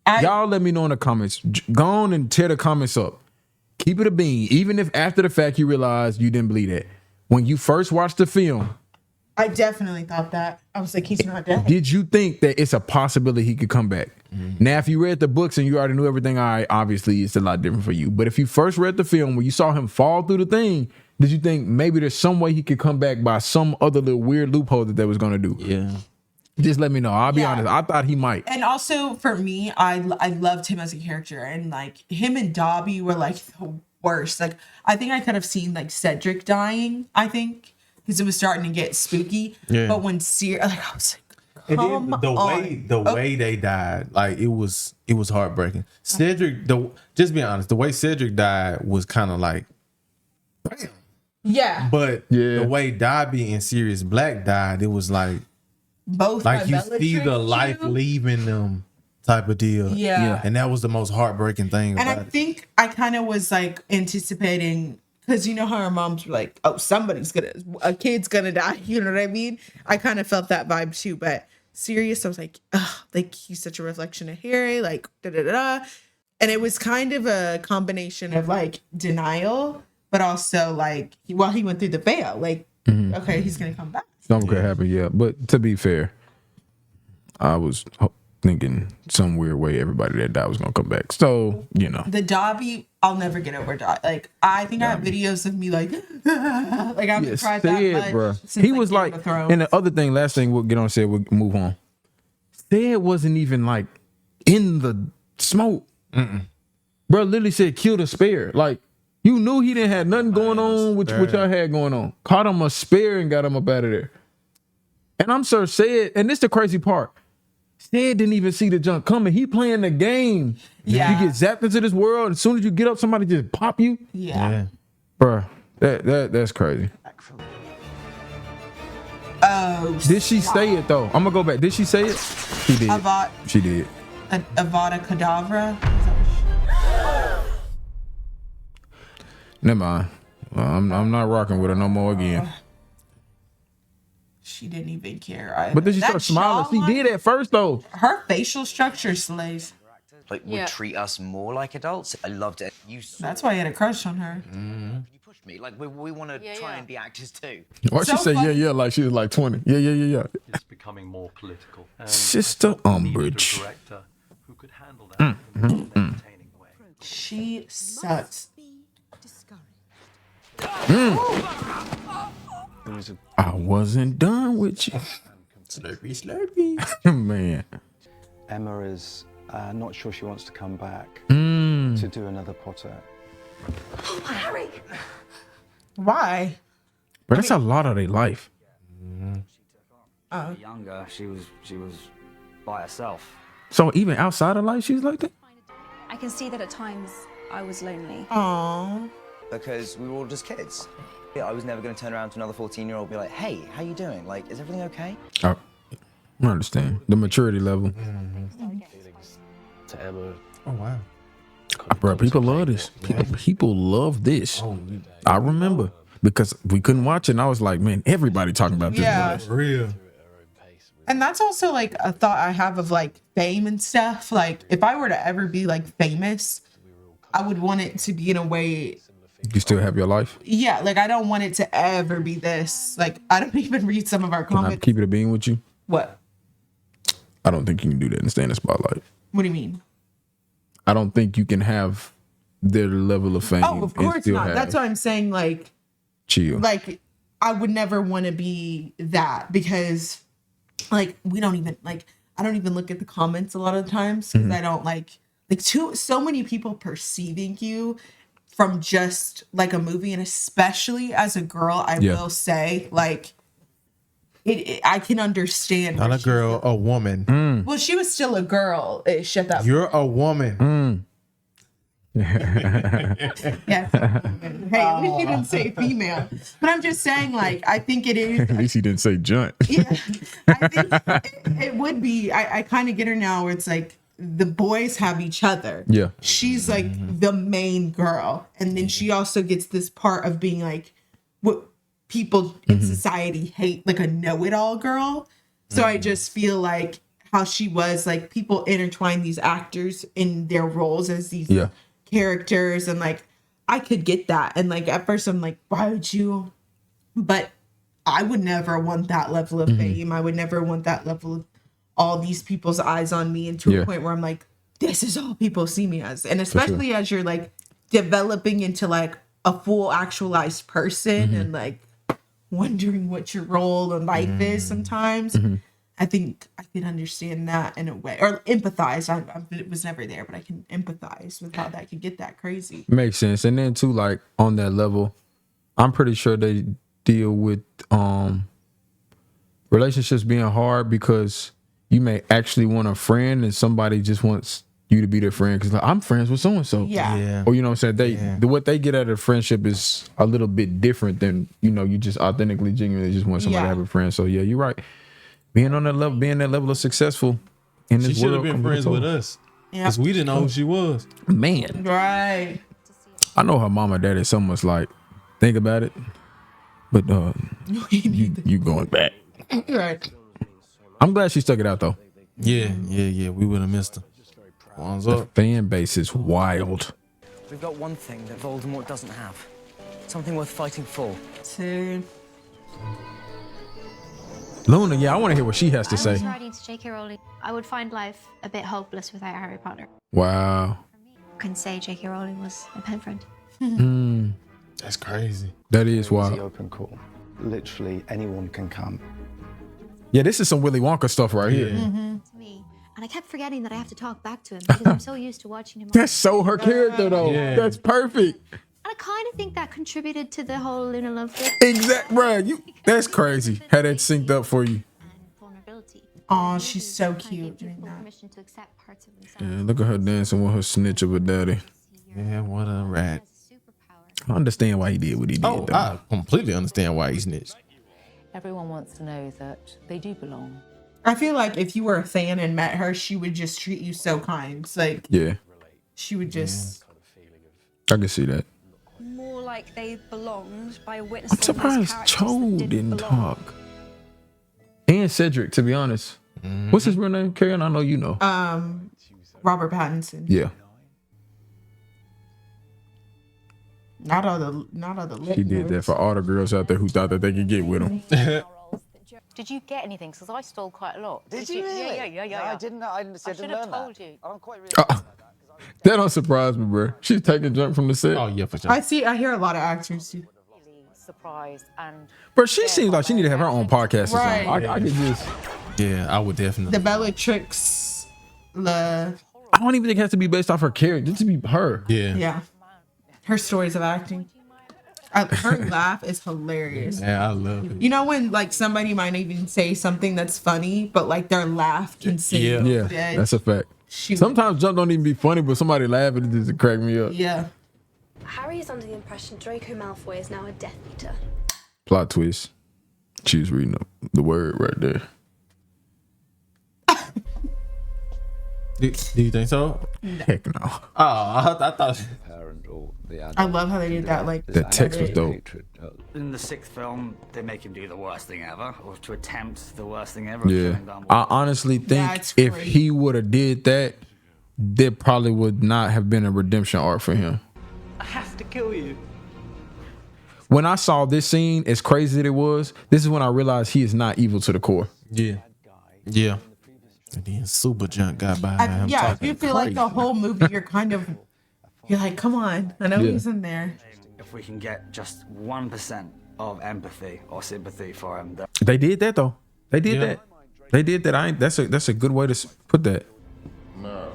y'all let me know in the comments. Go on and tear the comments up. Keep it a bean. Even if after the fact you realize you didn't believe that. When you first watched the film, I definitely thought that. I was like, he's not dead. did you think that it's a possibility he could come back? Now, if you read the books and you already knew everything, all right, obviously it's a lot different for you. But if you first read the film where you saw him fall through the thing, did you think maybe there's some way he could come back by some other little weird loophole that they was going to do? Yeah. Just let me know. I'll be honest. I thought he might. And also for me, I loved him as a character, and like him and Dobby were like the worst. Like I think I could have seen like Cedric dying. I think because it was starting to get spooky. Yeah. But when like I was like, the way they died, like it was heartbreaking. Cedric, just be honest, the way Cedric died was kind of like, bam. Yeah. But the way Dobby and Sirius Black died, it was like both like you see the life leaving them type of deal. Yeah. And that was the most heartbreaking thing And about I think I kind of was like anticipating, because you know how our moms were like, oh, a kid's gonna die. You know what I mean? I kind of felt that vibe too. But Sirius, I was like, ugh, like he's such a reflection of Harry, like da da da. And it was kind of a combination of like denial, but also like, he went through the veil, like, okay, he's gonna come back. Something could happen, yeah. But to be fair, I was thinking some weird way everybody that died was gonna come back. So, you know. The Dobby, I'll never get over Dobby. Like, I think I have videos of me like, like I haven't cried that much bro. since, He was like, and the other thing, last thing we'll get on, said we'll move on. Sid wasn't even like in the smoke. Bro literally said kill the spare. Like, you knew he didn't have nothing going on with what y'all had going on. Caught him a spare and got him up out of there. And I'm sure Sid, and this the crazy part. Sid didn't even see the junk coming. He playing the game. Yeah. You get zapped into this world. As soon as you get up, somebody just pop you. Yeah. Bruh, that's crazy. Oh. Did she say it though? I'm gonna go back. Did she say it? She did. She did. Avada Kedavra. Never mind. Well, I'm not rocking with her no more again. She didn't even care either. But then she started smiling. She did at first though. Her facial structure slays. Like would treat us more like adults. I loved it. That's why I had a crush on her. You pushed me. Like we want to try and be actors too. Why she say yeah like she was like 20? Yeah. It's becoming more political. Sister Umbridge. Director who could handle that in a more entertaining way. She sucks. I wasn't done with you. Slurpy. Man. Emma is not sure she wants to come back Mm. to do another Potter. Harry. Why? But that's a lot of their life. Younger, she was by herself. So even outside of life, she's like that? I can see that at times I was lonely. Aww. Because we were all just kids. Yeah, I was never going to turn around to another 14-year-old and be like, hey, how you doing? Like, is everything okay? I understand. The maturity level. To Emma. Oh, wow. Bro, people love this. People love this. I remember because we couldn't watch it and I was like, man, everybody talking about this. Yeah. For real. And that's also like a thought I have of like fame and stuff. Like if I were to ever be like famous, I would want it to be in a way. You still have your life? Yeah, like I don't want it to ever be this. Like I don't even read some of our Can I comments. keep it a being with you? What? I don't think you can do that and stay in the spotlight. What do you mean? I don't think you can have their level of fame. Oh, of course not. That's why I'm saying like chill. Like I would never want to be that because like we don't even like I don't even look at the comments a lot of the times because I don't like so many people perceiving you from just like a movie, and especially as a girl, I will say like I can understand. Not a girl, a woman. Well, she was still a girl. Shut that. You're a woman. Yeah. Hey, at least you didn't say female. But I'm just saying, like, I think it is. At least he didn't say junt. Yeah, I think it would be. I kind of get her now where it's like the boys have each other. Yeah. She's like the main girl. And then she also gets this part of being like what people in society hate, like a know-it-all girl. So I just feel like how she was like people intertwine these actors in their roles as these characters, and like I could get that, and like at first I'm like, why would you? But I would never want that level of fame. I would never want that level of all these people's eyes on me, and to a point where I'm like, this is all people see me as. And especially as you're like developing into like a full actualized person and like wondering what your role in life is sometimes. I think I can understand that in a way, or empathize. I was never there, but I can empathize with how that could get that crazy. Makes sense. And then too, like on that level, I'm pretty sure they deal with relationships being hard because you may actually want a friend and somebody just wants you to be their friend because like, I'm friends with so and so. Yeah. Or you know what I'm saying? What they get out of friendship is a little bit different than, you know, you just authentically, genuinely just want somebody to have a friend. So yeah, you're right. Being on that level, being that level of successful in this She should world. have been friends with us. Because we didn't know who she was. Man. Right. I know her mom and daddy so much like, think about it. But you going back. Right. I'm glad she stuck it out though. Yeah. We would have missed her. One's The up. fan base is wild. We've got one thing that Voldemort doesn't have. Something worth fighting for. Dude. Luna, yeah, I want to hear what she has to I was say. writing to JK Rowling. I would find life a bit hopeless without Harry Potter. Wow. I can say JK Rowling was my pen friend. That's crazy. That is The wild. open call. Literally anyone can come. Yeah, this is some Willy Wonka stuff right here. To me. And I kept forgetting that I have to talk back to him because I'm so used to watching him. That's so her character though. Yeah. That's perfect. I kind of think that contributed to the whole Luna love thing. Exact, bro. That's crazy. Had that synced up for you. Oh, she's so cute doing that. Yeah, look at her dancing with her snitch of a daddy. Yeah, what a rat. I understand why he did what he did. Oh, though. I completely understand why he snitched. Everyone wants to know that they do belong. I feel like if you were a fan and met her, she would just treat you so kind. It's like, Yeah, she would just. I can see that. More like they belonged by I'm witnessing surprised Cho didn't talk. And Cedric, to be honest. What's his real name? Carianna, I know you know. Robert Pattinson. Yeah. Not all the. She did that for all the girls out there who thought that they could get with him. Did you get anything? Because I stole quite a lot. Did you really? Yeah. No, I didn't know. I didn't I should learn have that. told you. I'm quite really. That don't surprise me, bro. She's taking junk from the set. Oh yeah, for sure. I hear a lot of actors too. Surprised and. Bro, she seems like she need to have her own podcast or something. Right. I could just. Yeah, I would definitely. The Bellatrix. I don't even think it has to be based off her character. Just to be her. Yeah. Her stories of acting. Her laugh is hilarious. Yeah, I love it. You know when like somebody might even say something that's funny, but like their laugh can sing. Yeah, that's a fact. Sometimes junk don't even be funny, but somebody laughing it just crack me up. Yeah. Harry is under the impression Draco Malfoy is now a Death Eater. Plot twist. She was reading the word right there. Do you think so? Heck no. Oh, I thought. I love how they did that. Like the text was dope. In the sixth film, they make him do the worst thing ever, or to attempt the worst thing ever. Yeah. I honestly think if he would have did that, there probably would not have been a redemption arc for him. I have to kill you. When I saw this scene, as crazy as it was, this is when I realized he is not evil to the core. Yeah. Yeah. And then super junk got by him. Yeah, if you feel like the whole movie, you're like, come on, I know he's in there. If we can get just 1% of empathy or sympathy for him, They did that though. They did that. They did that. That's a good way to put that. No.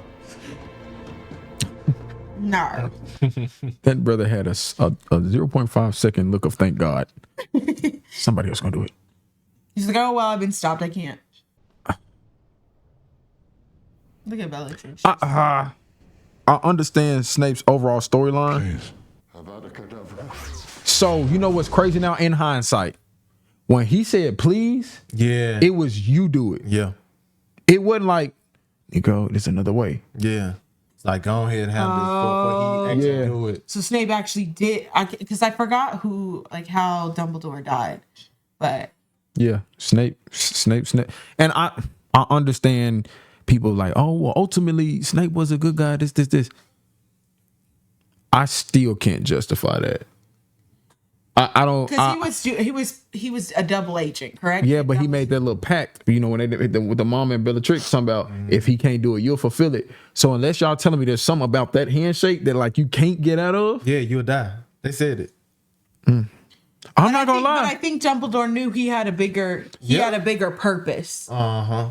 That brother had a 0.5 second look of thank God. Somebody else gonna do it. He's like, oh well, I've been stopped. I can't. Look at Bellatrix. I understand Snape's overall storyline. So you know what's crazy now in hindsight? When he said please, it was you do it. Yeah. It wasn't like, Nico, there's another way. Yeah. It's like go ahead and have this before he actually do it. So Snape actually did, because I forgot how Dumbledore died, but yeah, Snape, and I understand people like, oh well, ultimately Snape was a good guy. This. I still can't justify that. I don't. Because he was a double agent, correct? Yeah, but he made that little pact. You know, when they did with the mom and Bellatrix, talking about if he can't do it, you'll fulfill it. So unless y'all telling me there's something about that handshake that like you can't get out of, yeah, you'll die. They said it. I'm not gonna lie. But I think Dumbledore knew he had a bigger purpose.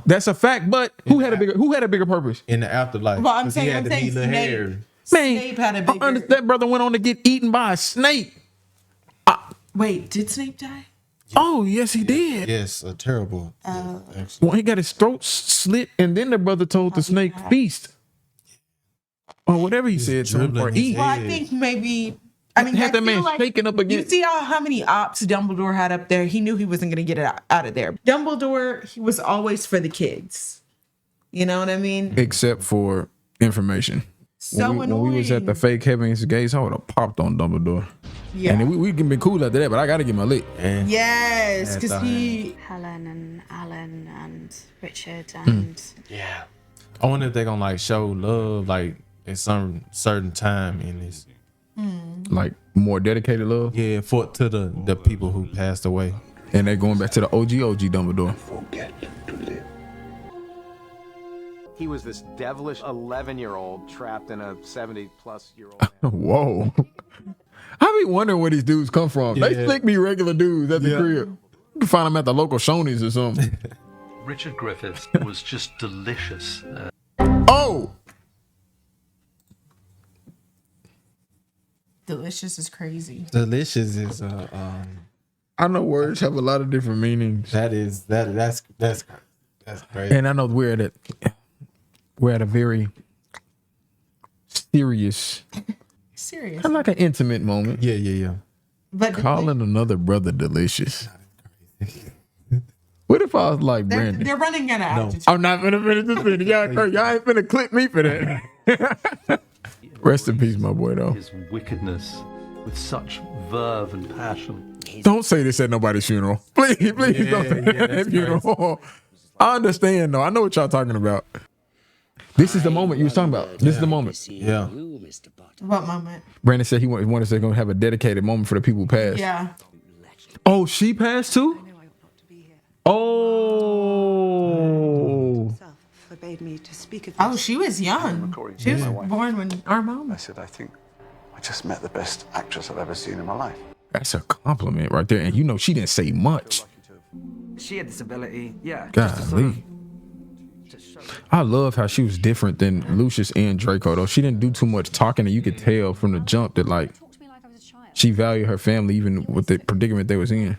That's a fact. But who had a bigger purpose in the afterlife? Well, I'm saying Snape. Snape had a bigger. That brother went on to get eaten by a snake. Wait, did Snape die? Oh, yes, he did. Yes, a terrible. Well, he got his throat slit, and then the brother told the snake feast, or whatever he said to him, or eat. Well, I think maybe. I mean, had that man shaking up again. You see how many ops Dumbledore had up there? He knew he wasn't going to get it out of there. Dumbledore, he was always for the kids. You know what I mean? Except for information. So when we was at the fake Heaven's Gates, I would have popped on Dumbledore. Yeah. And then we can be cool after that, but I got to get my lick. Yes, because Helen and Alan and Richard and yeah. I wonder if they're gonna like show love like at some certain time in this. Like more dedicated love? Yeah, to the people who passed away. And they're going back to the OG Dumbledore. He was this devilish 11-year-old trapped in a 70-plus-year-old. Whoa. I be wondering where these dudes come from. Yeah. They slick me regular dudes at the crib. You can find them at the local Shoney's or something. Richard Griffiths was just delicious. Oh! delicious is crazy. Delicious is I know words have a lot of different meanings. That's That's crazy. And I know we're at a very serious, kind of like an intimate moment. Yeah. But calling another brother delicious. What if I was like Brandon? They're running out of altitude. I'm not gonna finish this video. Y'all ain't finna clip me for that. Rest in peace, my boy, though. His wickedness with such verve and passion. Don't say this at nobody's funeral. Please don't say that at a funeral. I understand, though. I know what y'all talking about. This is the moment you was talking about. This is the moment. Yeah. What moment? Brandon said he wanted to have a dedicated moment for the people who passed. Yeah. Oh, she passed too? Oh. Forbade me to speak of Oh, she was young. She was born when our mom. I said, I think I just met the best actress I've ever seen in my life. That's a compliment right there. And you know, she didn't say much. She had this ability, yeah. Golly. I love how she was different than Lucius and Draco, though. She didn't do too much talking, and you could tell from the jump that, like, she valued her family even with the predicament they was in.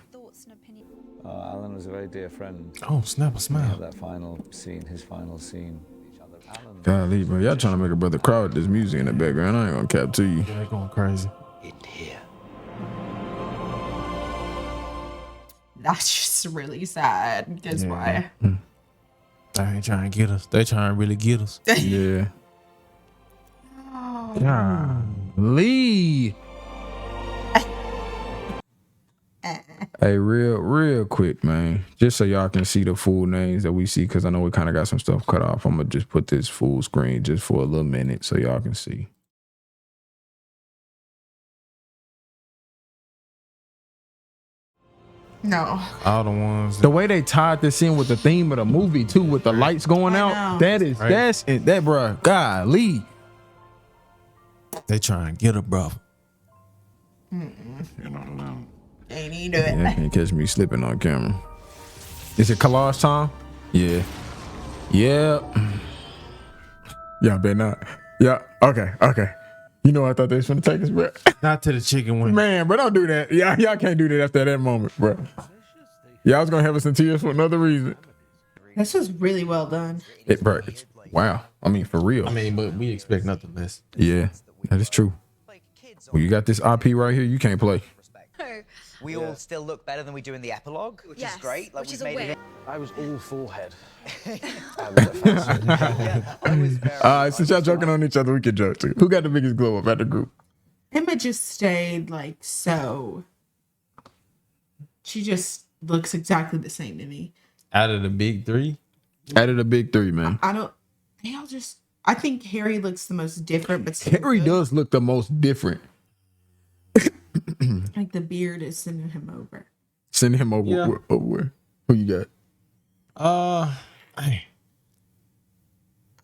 Alan was a very dear friend. Oh, snap a smile. That final scene, his final scene. Golly, bro. Y'all trying to make a brother cry with this music in the background. I ain't gonna cap to you. Yeah, they going crazy. That's just really sad. That's why. They ain't trying to get us. They trying to really get us. Yeah. Golly. Hey, real quick, man. Just so y'all can see the full names that we see, because I know we kind of got some stuff cut off. I'm going to just put this full screen just for a little minute so y'all can see. No. All the ones. The way they tied this in with the theme of the movie, too, with the lights going out, know. that's bruh. Golly. They trying to get her, bro. Ain't he do it. Yeah, can't catch me slipping on camera. Is it collage time? Yeah. Yeah. Yeah, bet not. Yeah. Okay. You know, I thought they was gonna take us, bro. Not to the chicken wing. Man, but don't do that. Y'all can't do that after that moment, bro. Y'all was gonna have us in tears for another reason. This was really well done. Wow. I mean, for real. I mean, but we expect nothing less. Yeah, that is true. Well, you got this IP right here. You can't play. We all still look better than we do in the epilogue, which is great. Like, which we've is a made it. I was all forehead. Since y'all joking on each other, we can joke too. Who got the biggest glow up at the group? Emma just stayed like so. She just looks exactly the same to me. Out of the big three? Out of the big three, man. I think Harry looks the most different, but Harry does look the most different. Like the beard is sending him over. Send him over. Yeah. Over where? Who you got? I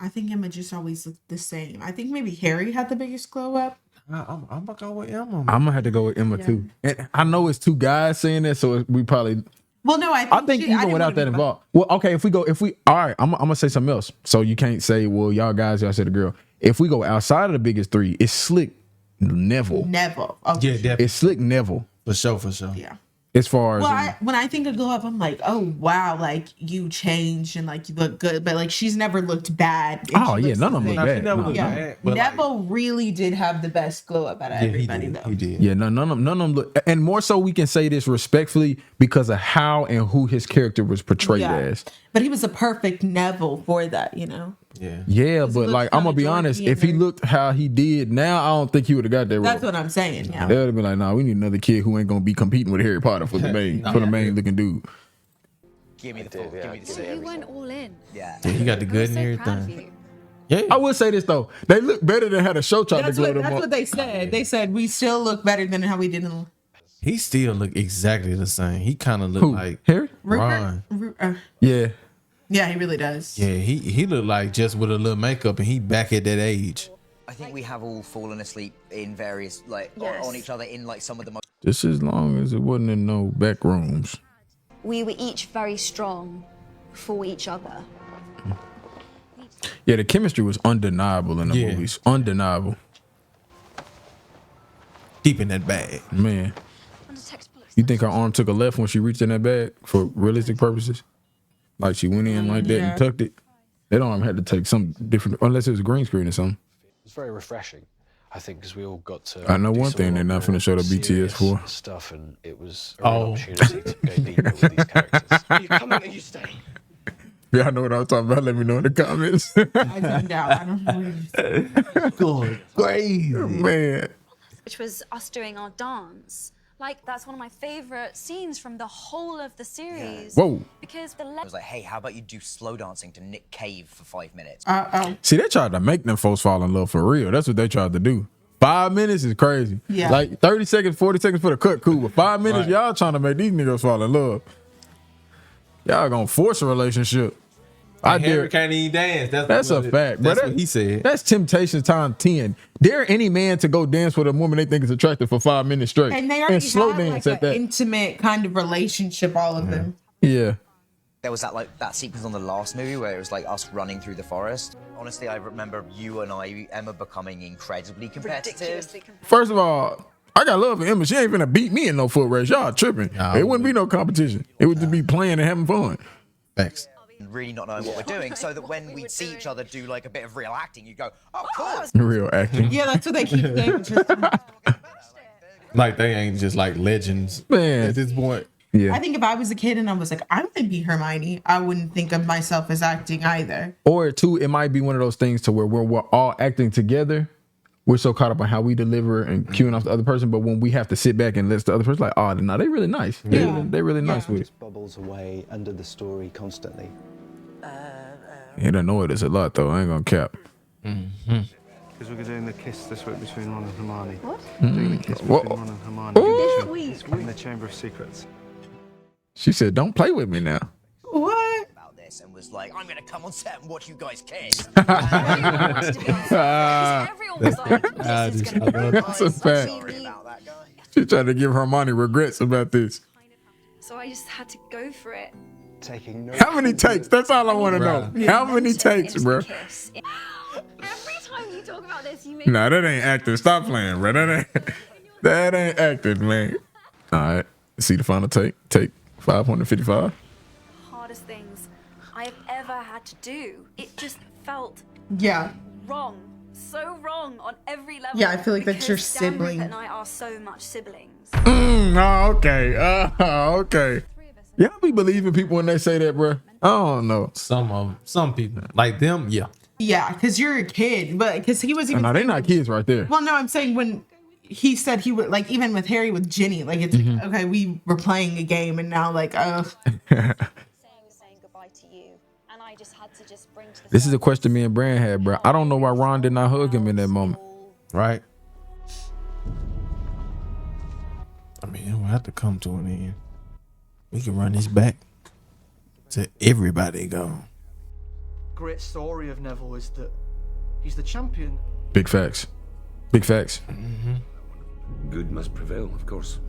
think Emma just always looked the same. I think maybe Harry had the biggest glow up. I'm gonna go with Emma. I'm gonna have to go with Emma too. And I know it's two guys saying that, so we probably. Well, no, I think even without that involved. Well, okay, all right, I'm gonna say something else. So you can't say, well, y'all said a girl. If we go outside of the biggest three, it's Slick Neville. Okay. Yeah, definitely. It's Slick Neville. For sure. Yeah. As far as well, when I think of glow up, I'm like, oh wow, like you changed and like you look good, but like she's never looked bad. Oh yeah, none of them look bad. Neville really did have the best glow up out of everybody, though. He did. Yeah, none of them look, and more so we can say this respectfully because of how and who his character was portrayed as. But he was a perfect Neville for that, you know. Yeah, but like I'm gonna be honest, if he looked how he did now, I don't think he would have got that role. That's what I'm saying. Yeah. They would have been like, nah, we need another kid who ain't gonna be competing with Harry Potter for the main looking dude. Give me the full. Give me the So you went all in. Yeah. He got the good and everything. Yeah. I will say this though, they look better than how the show tried to glow them up. That's what they said. They said we still look better than how we did in. He still look exactly the same. He kind of look like Harry. Ron. Yeah. Yeah, he really does. Yeah, he looked like just with a little makeup, and he back at that age. I think we have all fallen asleep in various on each other in like some of the most. Just as long as it wasn't in no back rooms. We were each very strong for each other. Yeah, the chemistry was undeniable in the movies. Undeniable. Deep in that bag, man. You think her arm took a left when she reached in that bag for realistic purposes? Like she went in like that and tucked it. They don't even have to take some different, unless it was a green screen or something. It's very refreshing, I think, because we all got to. I know do one some thing they're more not finna show the BTS serious for. stuff, and it was a real opportunity to go deeper with these characters. You come in and you stay. Yeah, I know what I'm talking about. Let me know in the comments. I zoned out. I don't know what you said. Going crazy, man. Which was us doing our dance. Like, that's one of my favorite scenes from the whole of the series. Whoa. Because I was like, hey, how about you do slow dancing to Nick Cave for 5 minutes? See, they tried to make them folks fall in love for real. That's what they tried to do. 5 minutes is crazy. Yeah. Like 30 seconds, 40 seconds for the cut, cool. But 5 minutes, y'all trying to make these niggas fall in love. Y'all gonna force a relationship. Harry can't even dance. That's a fact. That's But what he said. That's temptation time 10. Dare any man to go dance with a woman they think is attractive for 5 minutes straight. And they already slow had dance like at that. an intimate kind of relationship, all of them. Yeah. There was that sequence on the last movie where it was like us running through the forest. Honestly, I remember you and I, Emma, becoming incredibly competitive. First of all, I got love for Emma. She ain't finna beat me in no foot race. Y'all tripping. It wouldn't be no competition. It would just be playing and having fun. Thanks. Really not knowing what we're doing, so that when we'd see each other do like a bit of real acting, you go, oh, cool. Real acting. Yeah, that's what they keep saying. Like they ain't just like legends, man. At this point, yeah. I think if I was a kid and I was like, I want to be Hermione, I wouldn't think of myself as acting either. Or two, it might be one of those things to where we're all acting together. We're so caught up on how we deliver and cueing off the other person, but when we have to sit back and let the other person like, oh, no, they really nice. Yeah. They really nice with it. Just bubbles away under the story constantly. It annoyed us a lot, though. I ain't gonna cap. Because we're doing the kiss this week between Ron and Hermione. What? Doing the kiss between Ron and Hermione. In the Chamber of Secrets. She said, don't play with me now. What? About this and was like, I'm gonna come on set and watch you guys kiss. That's a fact. She tried to give Hermione regrets about this. So I just had to go for it. Taking no. How many takes? That's all I want to know. How many takes, bro? Every time you talk about this, you make Nah, that ain't acting. Stop playing, bro. That ain't acting, man. All right. See the final take. Take 555. hardest things I have ever had to do. It just felt wrong. So wrong on every level. Yeah, I feel like that's your because sibling. Dan, Rupert, and I are so much siblings. Okay. Okay. Yeah, we believe in people when they say that, bro. I don't know. Some people like them. Yeah. Yeah, because you're a kid, but because he was even. No, they're not kids right there. Well, no, I'm saying when he said he would, like, even with Harry with Ginny, like, it's like, okay, we were playing a game, and now, like, This is a question me and Brand had, bro. I don't know why Ron did not hug him in that moment. Right. I mean, it will have to come to an end. We can run this back to everybody gone. Great story of Neville is that he's the champion. Big facts. Big facts. Good must prevail, of course.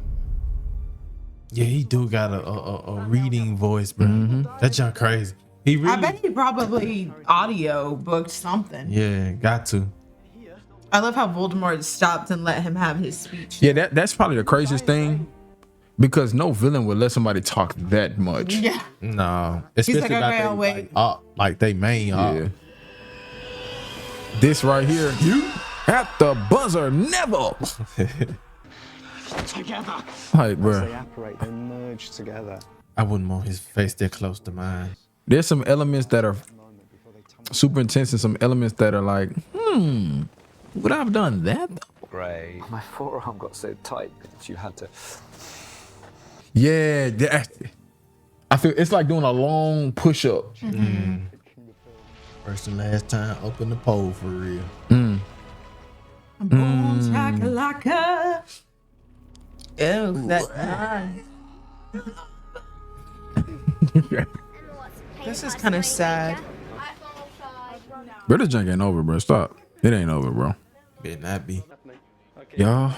Yeah, he do got a reading voice, bro. That junk crazy. He really, I bet he probably audio booked something. yeah, got to. I love how Voldemort stopped and let him have his speech. Yeah, that's probably the craziest thing, because no villain would let somebody talk that much. Yeah. No, He's especially like, okay, I'll about wait. like they main. Yeah. This right here, you at the buzzer, Neville. Together. Like, bro. As they apparate, they merge together. I wouldn't want his face that close to mine. There's some elements that are super intense and some elements that are like, would I have done that? Great. My forearm got so tight that you had to. Yeah, I feel it's like doing a long push-up. First and last time, open the poll for real. Boom, chakalaka. Ew, that's nice. This is kind of sad. Bro, this junk ain't over, bro. Stop. It ain't over, bro. Better not be. Y'all.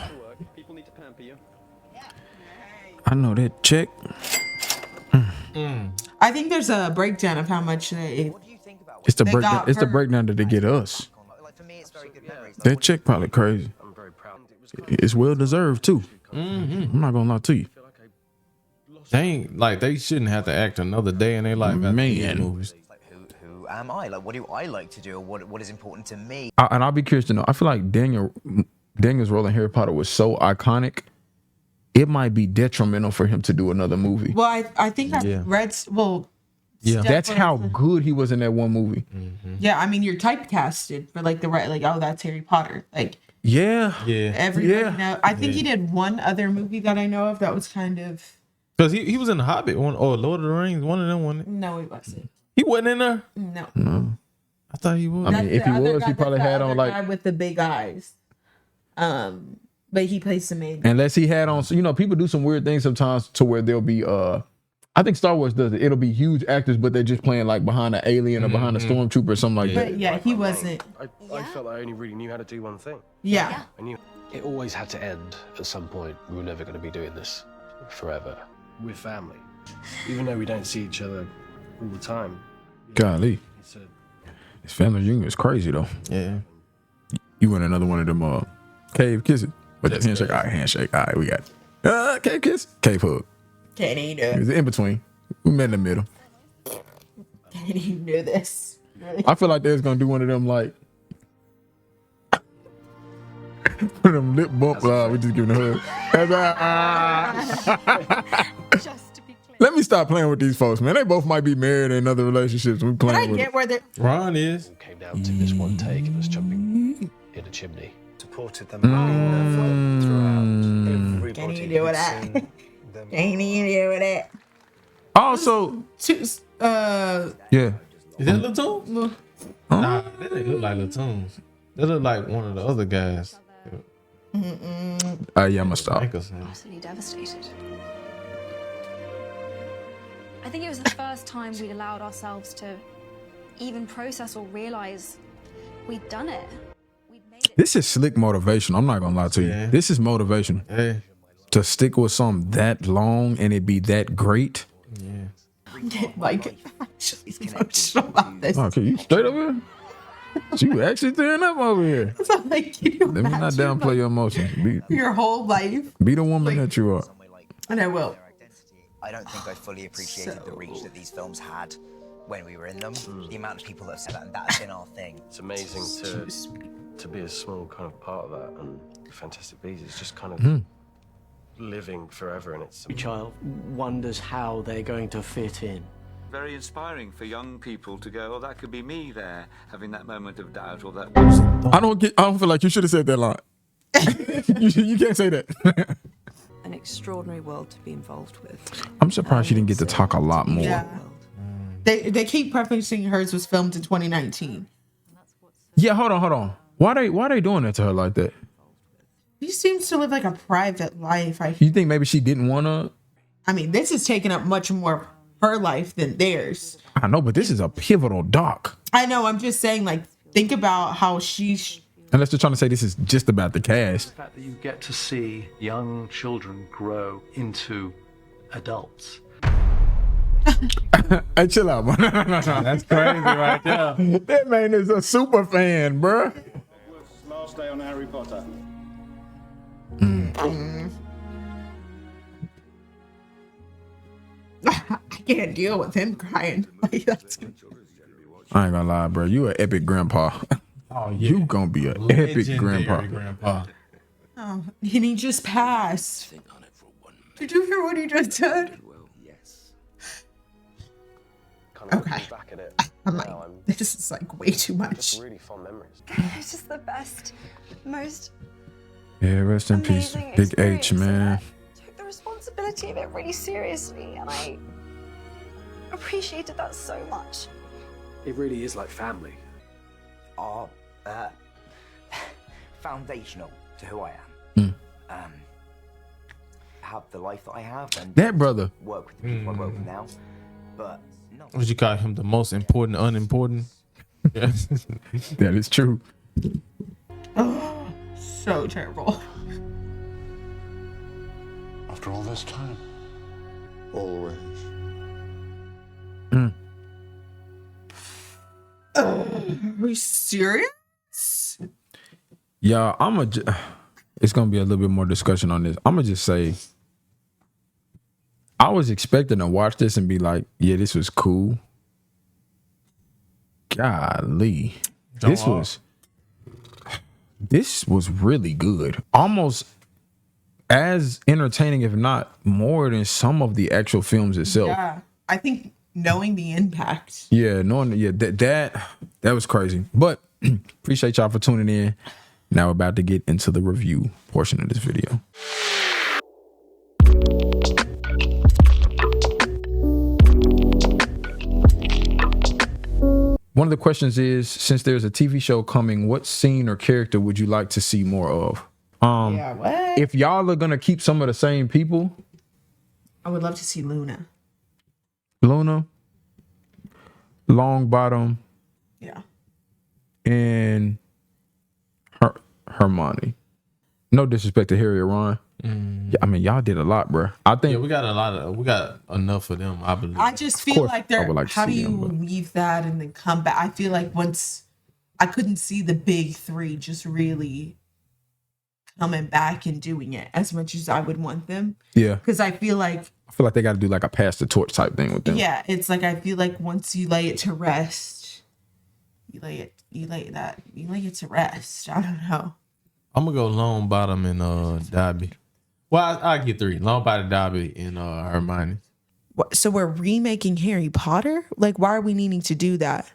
I know that check. I think there's a breakdown of how much they. It's the They breakdown. got It's the her. breakdown that they get us. That check probably crazy. It's well deserved too. I'm not gonna lie to you. They shouldn't have to act another day in their life after these movies. Like, who am I? Like, what do I like to do? Or what is important to me? And I'll be curious to know. I feel like Daniel's role in Harry Potter was so iconic. It might be detrimental for him to do another movie. Well, I think I've read. Well, that's how good he was in that one movie. Yeah, I mean, you're typecasted for like oh, that's Harry Potter. Like, everybody know. I think he did one other movie that I know of that was kind of. Because he was in The Hobbit one or Lord of the Rings, one of them wasn't it? No, he wasn't. He wasn't in there? No. I thought he was. I mean, if he was, he probably had on guy with the big eyes. But he plays the main. Unless he had on, people do some weird things sometimes to where they'll be. I think Star Wars does it. It'll be huge actors, but they're just playing like behind an alien or behind a stormtrooper or something like that. But yeah, he wasn't. I felt I only really knew how to do one thing. Yeah. I knew It always had to end at some point. We were never going to be doing this forever. we're family, even though we don't see each other all the time. Golly, this family reunion is crazy though. Yeah. You went another one of them cave kisses. But that handshake, all right, handshake. All right, we got it. Cave kiss, cave hug. Can't even do It was it. in between. We met in the middle. Can't even do this. Really? I feel like they was gonna do one of them like one of them lip bump. We just giving a hug. Let me stop playing with these folks, man. They both might be married in other relationships. We But I playing with get where they're. Ron is. Came down to this one take. It was jumping in a chimney. Supported them throughout. Can't even do with that. Can't even do with that. Also, yeah. Is that Latoon? Nah, that didn't look like Latoon. That look like one of the other guys. Yeah, I'm gonna stop. Absolutely devastated. I think it was the first time we'd allowed ourselves to even process or realize we'd done it. This is slick motivation. I'm not gonna lie to you. Yeah. This is motivation. Hey. To stick with something that long and it be that great. Yeah. Like, actually emotional about this. Okay, you straight over here? You actually tearing up over here. So, like, can you Let me not imagine, downplay like, your emotions. your whole life? Be the woman that you are. And I will. I don't think I fully appreciated the reach that these films had when we were in them. The amount of people that have said that, and that's been our thing. It's amazing to be a small kind of part of that, and Fantastic Beasts is just kind of living forever, and it's Every child wonders how they're going to fit in. Very inspiring for young people to go, oh, that could be me there, having that moment of doubt or that. I don't feel like you should have said that line. you can't say that. An extraordinary world to be involved with. I'm surprised she didn't get to talk a lot more. Yeah. They keep preferencing hers was filmed in 2019. Yeah, hold on. Why they doing that to her like that? She seems to live like a private life. You think maybe she didn't want to? I mean, this is taking up much more her life than theirs. I know, but this is a pivotal doc. I know. I'm just saying, like, think about how she's. Unless they're trying to say this is just about the cast. The fact that you get to see young children grow into adults. Hey, chill out, man. No. That's crazy right there. That man is a super fan, bruh. Last day on Harry Potter. I can't deal with him crying. Like, that's. I ain't gonna lie, bro. You an epic grandpa. Oh, yeah. You gonna be an epic grandpa. Oh, and he just passed. Did you hear what he just said? Okay. I'm like, this is like way too much. Really fond memories. It's just the best, most Yeah, rest in peace, amazing Big H, experience, man. and I took the responsibility of it really seriously, and I appreciated that so much. It really is like family. Are foundational to who I am. Have the life that I have and That brother. work with the people I work with now. But no. Would you call him the most important unimportant? Yes. That is true. Oh, so terrible. After all this time, always. Are we serious? Yeah, it's gonna be a little bit more discussion on this. I'm gonna just say, I was expecting to watch this and be like, yeah, this was cool. Golly. This was really good. Almost as entertaining, if not more than some of the actual films itself. Yeah. I think knowing the impact. Yeah, that was crazy. But appreciate y'all for tuning in. Now we're about to get into the review portion of this video. One of the questions is, since there's a TV show coming, what scene or character would you like to see more of? What? If y'all are gonna keep some of the same people, I would love to see Luna. Longbottom, yeah, and Hermione. No disrespect to Harry or Ron. Yeah, I mean, y'all did a lot, bro. I think we got enough of them. I believe. I just feel like how do you leave that and then come back? I feel like once I couldn't see the big three just really coming back and doing it as much as I would want them. Yeah, because I feel like they got to do like a pass the torch type thing with them. Yeah, it's like I feel like once you lay it to rest, you lay it to rest. I don't know. I'm gonna go Longbottom and Dobby. Well, I get three: Longbottom, Dobby, and Hermione. So we're remaking Harry Potter? Like, why are we needing to do that?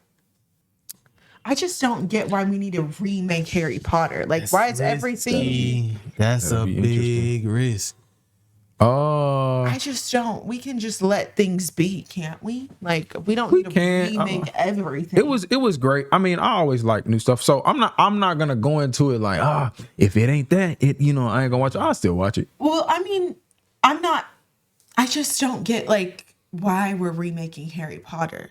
I just don't get why we need to remake Harry Potter. Like, why is everything? That's a big risk. I just don't. We can just let things be, can't we? Like, we don't need to remake everything. It was great. I mean, I always like new stuff, so I'm not gonna go into it like, if it ain't that, I ain't gonna watch it. I'll still watch it. Well, I mean, I just don't get like why we're remaking Harry Potter.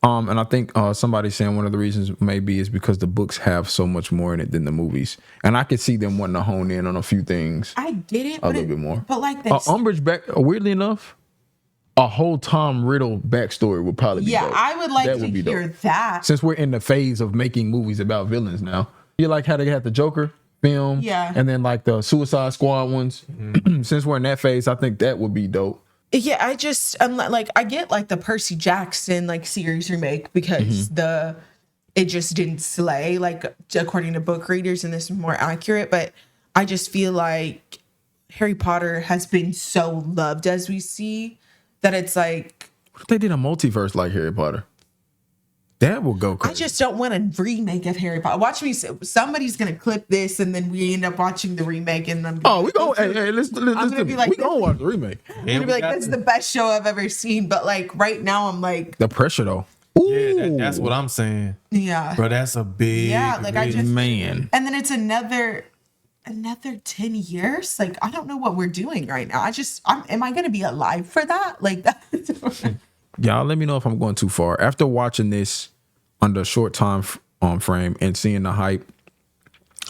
And I think somebody's saying one of the reasons maybe is because the books have so much more in it than the movies, and I could see them wanting to hone in on a few things. I get it, a little bit more. But like this, Umbridge back. Weirdly enough, a whole Tom Riddle backstory would probably be dope. I would like to hear that. Since we're in the phase of making movies about villains now, you like how they had the Joker film, and then like the Suicide Squad ones. Mm-hmm. Since we're in that phase, I think that would be dope. Yeah, I get like the Percy Jackson like series remake because it just didn't slay like according to book readers, and this is more accurate. But I just feel like Harry Potter has been so loved as we see that it's like, what if they did a multiverse like Harry Potter? That will go crazy. I just don't want a remake of Harry Potter. Watch me. Somebody's gonna clip this, and then we end up watching the remake, and I'm gonna we go. Hey, listen. We gonna watch the remake. I'm gonna be like, "That's the best show I've ever seen." But like right now, I'm like, the pressure though. Ooh. Yeah, that's what I'm saying. Yeah, bro, that's a big. I just man. And then it's another 10 years. Like I don't know what we're doing right now. Am I gonna be alive for that? Like that. Y'all let me know if I'm going too far. After watching this under a short time frame and seeing the hype,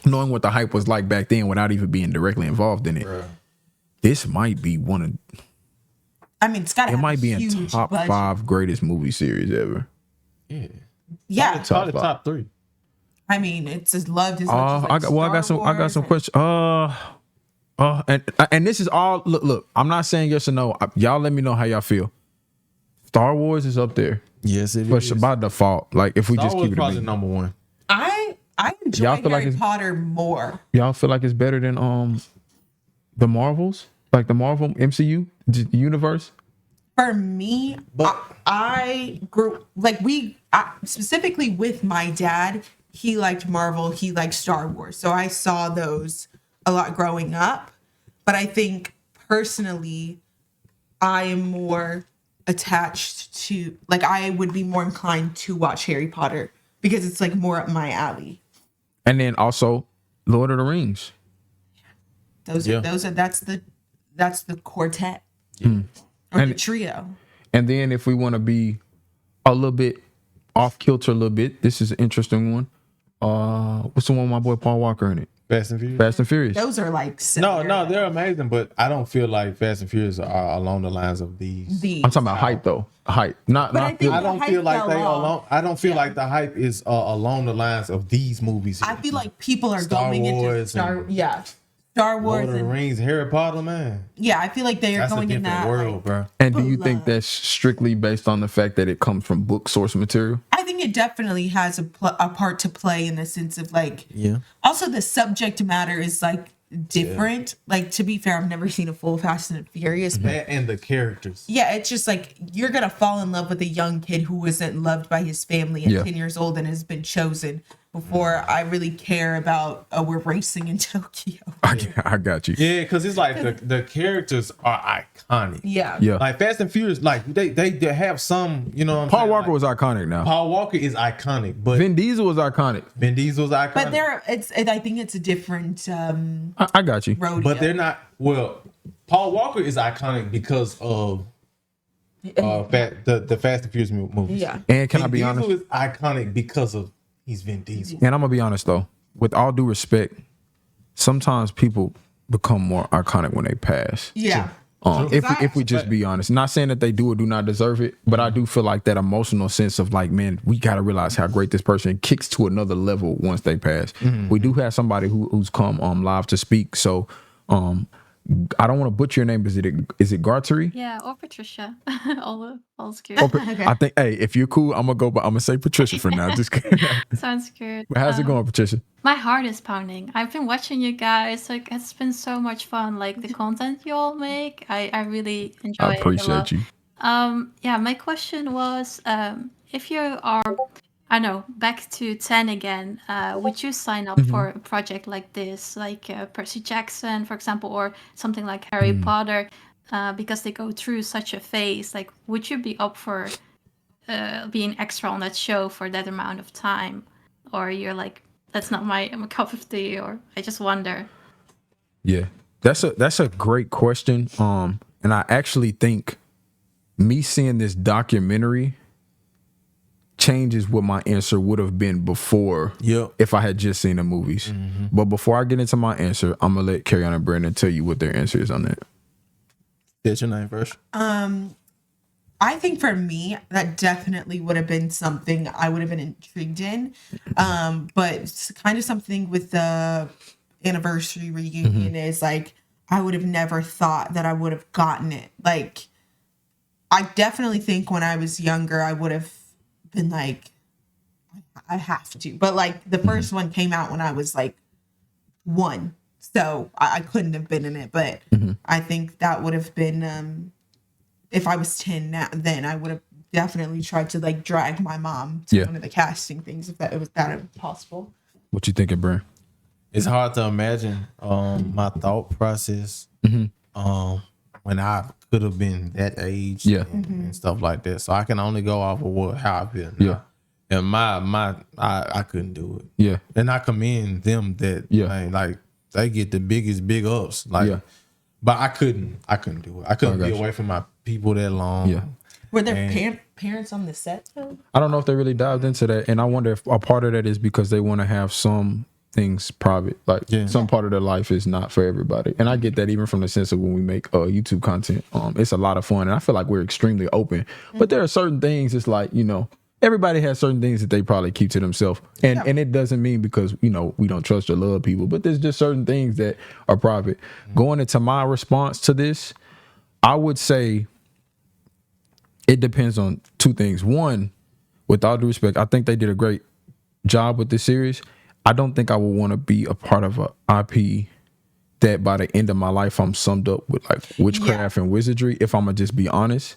knowing what the hype was like back then without even being directly involved in it, this might be one of... I mean, it might be in top 5 greatest movie series ever. Yeah. Top 3. I mean, it's as loved as much as I got some questions. And this is all... Look, I'm not saying yes or no. Y'all let me know how y'all feel. Star Wars is up there. Yes, it is. By default, like if we Star just Wars keep it probably number 1. I enjoy Harry Potter more. Y'all feel like it's better than the Marvels, like the Marvel MCU universe? For me, I grew specifically with my dad. He liked Marvel. He liked Star Wars, so I saw those a lot growing up. But I think personally, I am more attached to, like, I would be more inclined to watch Harry Potter because it's like more up my alley. And then also Lord of the Rings. That's the quartet or the trio. And then if we want to be a little bit off kilter a little bit, this is an interesting one. What's the one with my boy Paul Walker in it? Fast and Furious. Fast and Furious. Those are like no, they're amazing, but I don't feel like Fast and Furious are along the lines of these. I'm talking about hype though. Hype. I don't feel like the hype is along the lines of these movies. I feel like people are going into Star Wars, Lord of the Rings, Harry Potter, man. Yeah, I feel like they are going in that world, bro. And do you think that's strictly based on the fact that it comes from book source material? I think it definitely has a part to play in the sense of like, also the subject matter is like different. Like, to be fair, I've never seen a full Fast and Furious, but and the characters. Yeah, it's just like you're gonna fall in love with a young kid who wasn't loved by his family at 10 years old and has been chosen before I really care about we're racing in Tokyo. I got you. Yeah, because it's like the characters are iconic. Yeah. Like Fast and Furious, like they have some, you know what I'm Paul saying? Walker was iconic now. Paul Walker is iconic, but Vin Diesel was iconic. But I think it's a different I got you. rodeo. But they're not. Well, Paul Walker is iconic because of the Fast and Furious movies. Yeah. And can I Vin be Diesel honest? is iconic because of he's Vin Diesel. And I'm gonna be honest though, with all due respect, sometimes people become more iconic when they pass. Yeah. If we just be honest, not saying that they do or do not deserve it, but I do feel like that emotional sense of like, man, we got to realize how great this person kicks to another level once they pass. We do have somebody who's come live to speak, so I don't want to butcher your name. Is it Gartery? Yeah, or Patricia. All's good. I think, hey, if you're cool, I'm gonna say Patricia for now. Just sounds good. How's it going, Patricia? My heart is pounding. I've been watching you guys. Like, it's been so much fun. Like the content you all make, I really enjoy. I appreciate you. Yeah, my question was, if you are, I know, back to 10 again, would you sign up for a project like this, like Percy Jackson, for example, or something like Harry Potter, because they go through such a phase? Like, would you be up for being extra on that show for that amount of time, or you're like, that's not my cup of tea, or I just wonder. Yeah, that's a great question. And I actually think me seeing this documentary changes what my answer would have been before if I had just seen the movies. But before I get into my answer, I'm gonna let Carianna and Brandon tell you what their answer is on that. That's your name first. I think for me, that definitely would have been something I would have been intrigued in. But it's kind of something with the anniversary reunion is like, I would have never thought that I would have gotten it. Like, I definitely think when I was younger, I would have been like, I have to. But like the first one came out when I was like 1. So I couldn't have been in it. But I think that would have been... if I was 10 now, then I would have definitely tried to like drag my mom to one of the casting things if that was possible. What you thinking, Brand? It's hard to imagine my thought process when I could have been that age and stuff like that. So I can only go off of how I feel now. And I couldn't do it. Yeah. And I commend them that like they get the biggest big ups. Like but I couldn't do it. I couldn't be away from my people that long. Yeah. Were there parents on the set though? I don't know if they really dived into that, and I wonder if a part of that is because they want to have some things private, like some part of their life is not for everybody. And I get that even from the sense of when we make YouTube content, it's a lot of fun, and I feel like we're extremely open. But there are certain things, it's like, you know, everybody has certain things that they probably keep to themselves, and it doesn't mean because, you know, we don't trust or love people, but there's just certain things that are private. Going into my response to this, I would say it depends on 2 things. One, with all due respect, I think they did a great job with this series. I don't think I would want to be a part of a IP that by the end of my life I'm summed up with like witchcraft and wizardry, if I'm gonna just be honest.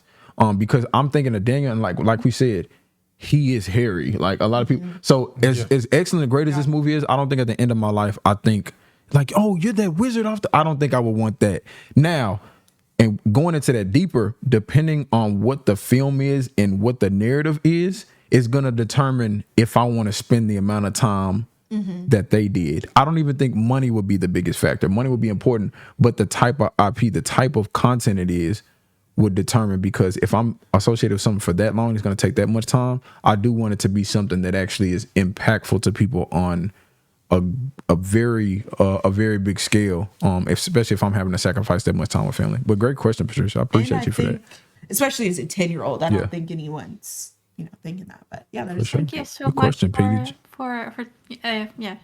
Because I'm thinking of Daniel, and like we said, he is Harry. Like a lot of people. So as excellent and great as this movie is, I don't think at the end of my life I think like, oh, you're that wizard off the... I don't think I would want that. Now, and going into that deeper, depending on what the film is and what the narrative is going to determine if I want to spend the amount of time that they did. I don't even think money would be the biggest factor. Money would be important, but the type of IP, the type of content it is would determine, because if I'm associated with something for that long, it's going to take that much time. I do want it to be something that actually is impactful to people on a very big scale, especially if I'm having to sacrifice that much time with family. But great question, Patricia. I appreciate you for that. Especially as a 10-year-old, I don't think anyone's thinking that. But yeah, that For is sure. Thank you so Good much question, Paige. for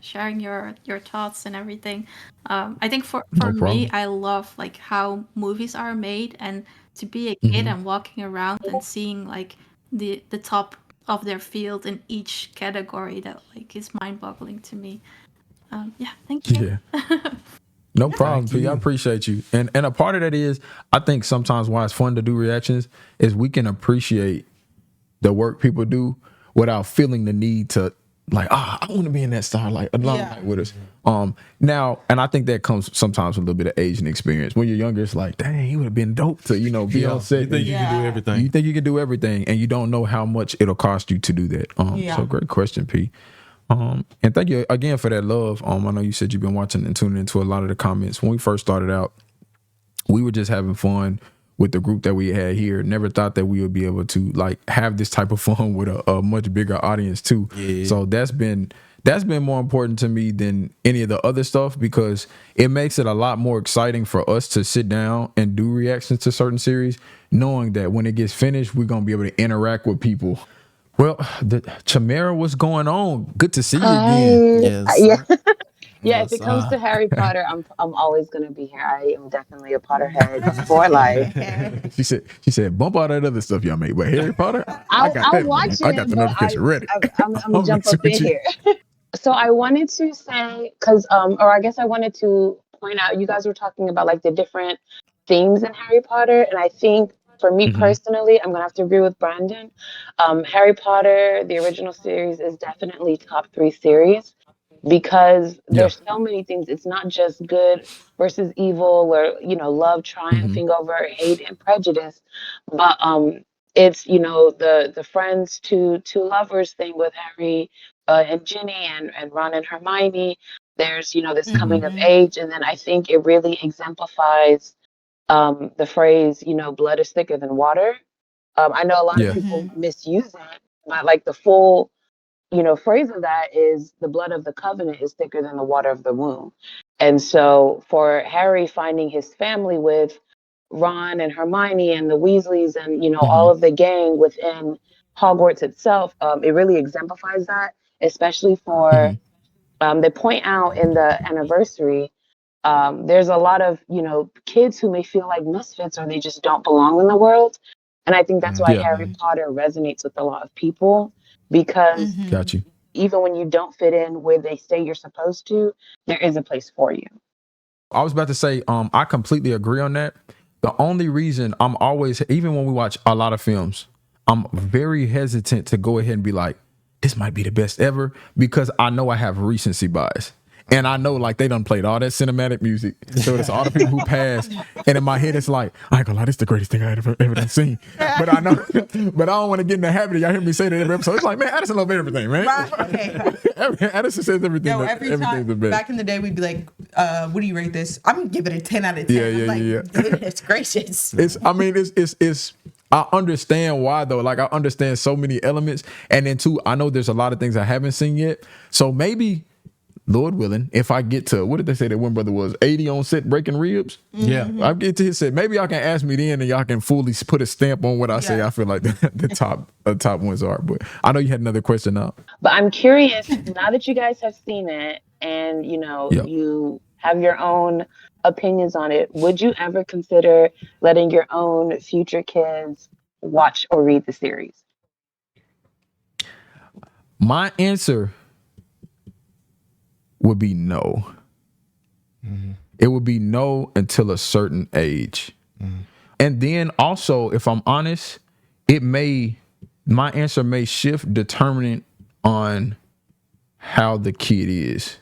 sharing your thoughts and everything. I think for No me, problem. I love like how movies are made, and to be a kid and walking around and seeing like the top of their field in each category, that like is mind boggling to me. Thank you. Yeah. No problem, P. I appreciate you. And a part of that is, I think sometimes why it's fun to do reactions is we can appreciate the work people do without feeling the need to like, I want to be in that star like limelight with us. Now, and I think that comes sometimes with a little bit of age and experience. When you're younger, it's like, dang, he would have been dope to, be on set. You think you can do everything. You think you can do everything, and you don't know how much it'll cost you to do that. So great question, P. And thank you again for that love. I know you said you've been watching and tuning into a lot of the comments. When we first started out, we were just having fun with the group that we had here. Never thought that we would be able to like have this type of fun with a much bigger audience too. Yeah. So that's been more important to me than any of the other stuff, because it makes it a lot more exciting for us to sit down and do reactions to certain series, knowing that when it gets finished, we're gonna be able to interact with people. Well, Chamera, what's going on? Good to see you again. Yes. Yeah, if it comes to Harry Potter, I'm always gonna be here. I am definitely a Potterhead for life. She said, bump all that other stuff y'all made, but Harry Potter, I'll watch it. I got the notification ready. I'm gonna jump up in here. So I wanted to say, I wanted to point out, you guys were talking about like the different themes in Harry Potter, and I think for me personally, I'm gonna have to agree with Brandon. Harry Potter, the original series, is definitely top 3 series, because there's so many things. It's not just good versus evil, where love triumphing over hate and prejudice, but it's the friends to lovers thing with Harry and Ginny and Ron and Hermione. There's this coming of age, and then I think it really exemplifies the phrase blood is thicker than water. I know a lot of people misuse it, but like the full phrase of that is the blood of the covenant is thicker than the water of the womb. And so for Harry finding his family with Ron and Hermione and the Weasleys and all of the gang within Hogwarts itself, it really exemplifies that, especially for they point out in the anniversary, there's a lot of kids who may feel like misfits, or they just don't belong in the world. And I think that's why Harry Potter resonates with a lot of people, because Got you. even when you don't fit in where they say you're supposed to, there is a place for you. I was about to say, I completely agree on that. The only reason I'm always, even when we watch a lot of films, I'm very hesitant to go ahead and be like, this might be the best ever, because I know I have recency bias. And I know like they done played all that cinematic music. So it's all the people who passed. And in my head, it's like, I ain't gonna lie, this is the greatest thing I ever done seen. But I know, but I don't want to get in the habit of y'all hear me say that every episode. It's like, man, Adison loves everything, man. Adison says everything. No, every time the best. Back in the day, we'd be like, what do you rate this? I'm gonna give it a 10 out of 10. Yeah. Goodness gracious. It's I understand why though. Like I understand so many elements. And then too, I know there's a lot of things I haven't seen yet. So maybe, Lord willing, if I get to, what did they say that one brother was 80 on set breaking ribs? Yeah. I get to his set. Maybe y'all can ask me then and y'all can fully put a stamp on what I say. I feel like the top ones are. But I know you had another question now. But I'm curious, now that you guys have seen it and you have your own opinions on it, would you ever consider letting your own future kids watch or read the series? My answer would be no. It would be no until a certain age. And then also, if I'm honest, my answer may shift determinant on how the kid is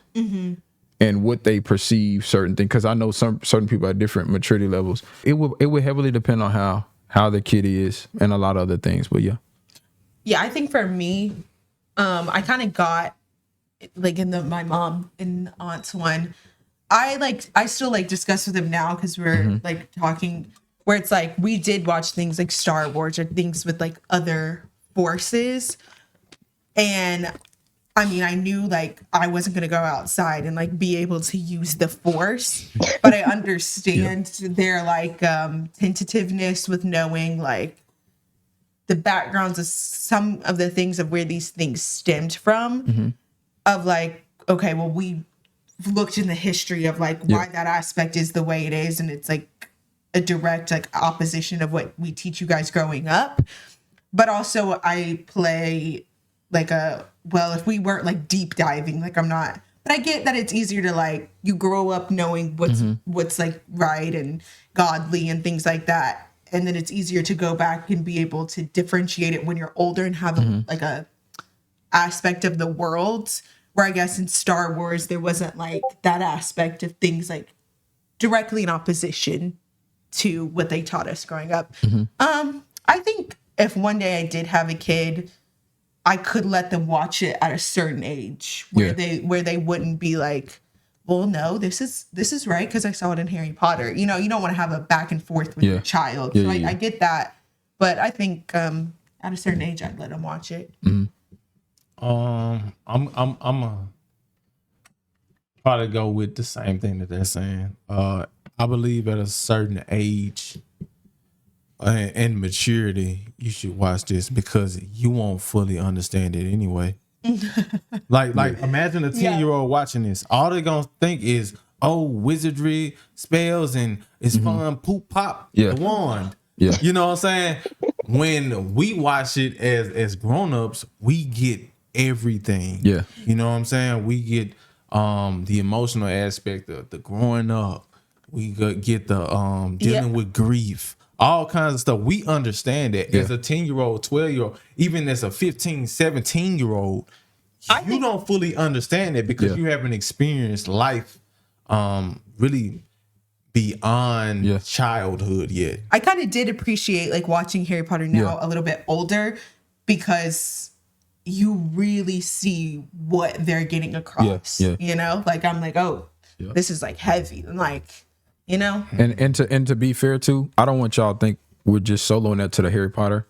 and what they perceive certain things. Because I know certain people have different maturity levels. It would heavily depend on how the kid is and a lot of other things. But yeah, I think for me, I kind of got like in my mom and aunt's one, I still like discuss with them now because we're like talking, where it's like we did watch things like Star Wars or things with like other forces, and I mean I knew like I wasn't gonna go outside and like be able to use the force, but I understand their like tentativeness with knowing like the backgrounds of some of the things of where these things stemmed from, of like, okay, well, we looked in the history of like why that aspect is the way it is, and it's like a direct like opposition of what we teach you guys growing up. But also I play like if we weren't like deep diving, like I'm not, but I get that it's easier to like, you grow up knowing what's like right and godly and things like that, and then it's easier to go back and be able to differentiate it when you're older and have like a aspect of the world, where I guess in Star Wars there wasn't like that aspect of things like directly in opposition to what they taught us growing up. I think if one day I did have a kid, I could let them watch it at a certain age where they wouldn't be like, well, no, this is right because I saw it in Harry Potter. You know, you don't want to have a back and forth with your child. So I get that, but I think at a certain age I'd let them watch it. I'm probably go with the same thing that they're saying. I believe at a certain age and maturity, you should watch this because you won't fully understand it anyway. like imagine a 10-year-old watching this. All they're gonna think is, oh, wizardry, spells, and it's fun, poop pop, the wand. You know what I'm saying? When we watch it as grown-ups, we get everything. You know what I'm saying? We get the emotional aspect of the growing up. We get the dealing with grief, all kinds of stuff. We understand that as a 10-year-old, 12-year-old, even as a 15, 17-year-old, you don't fully understand it because you haven't experienced life really beyond childhood yet. I kind of did appreciate like watching Harry Potter now a little bit older, because you really see what they're getting across. You know, like I'm like, oh, this is like heavy, and like, you know. And to be fair too, I don't want y'all to think we're just soloing that to the Harry Potter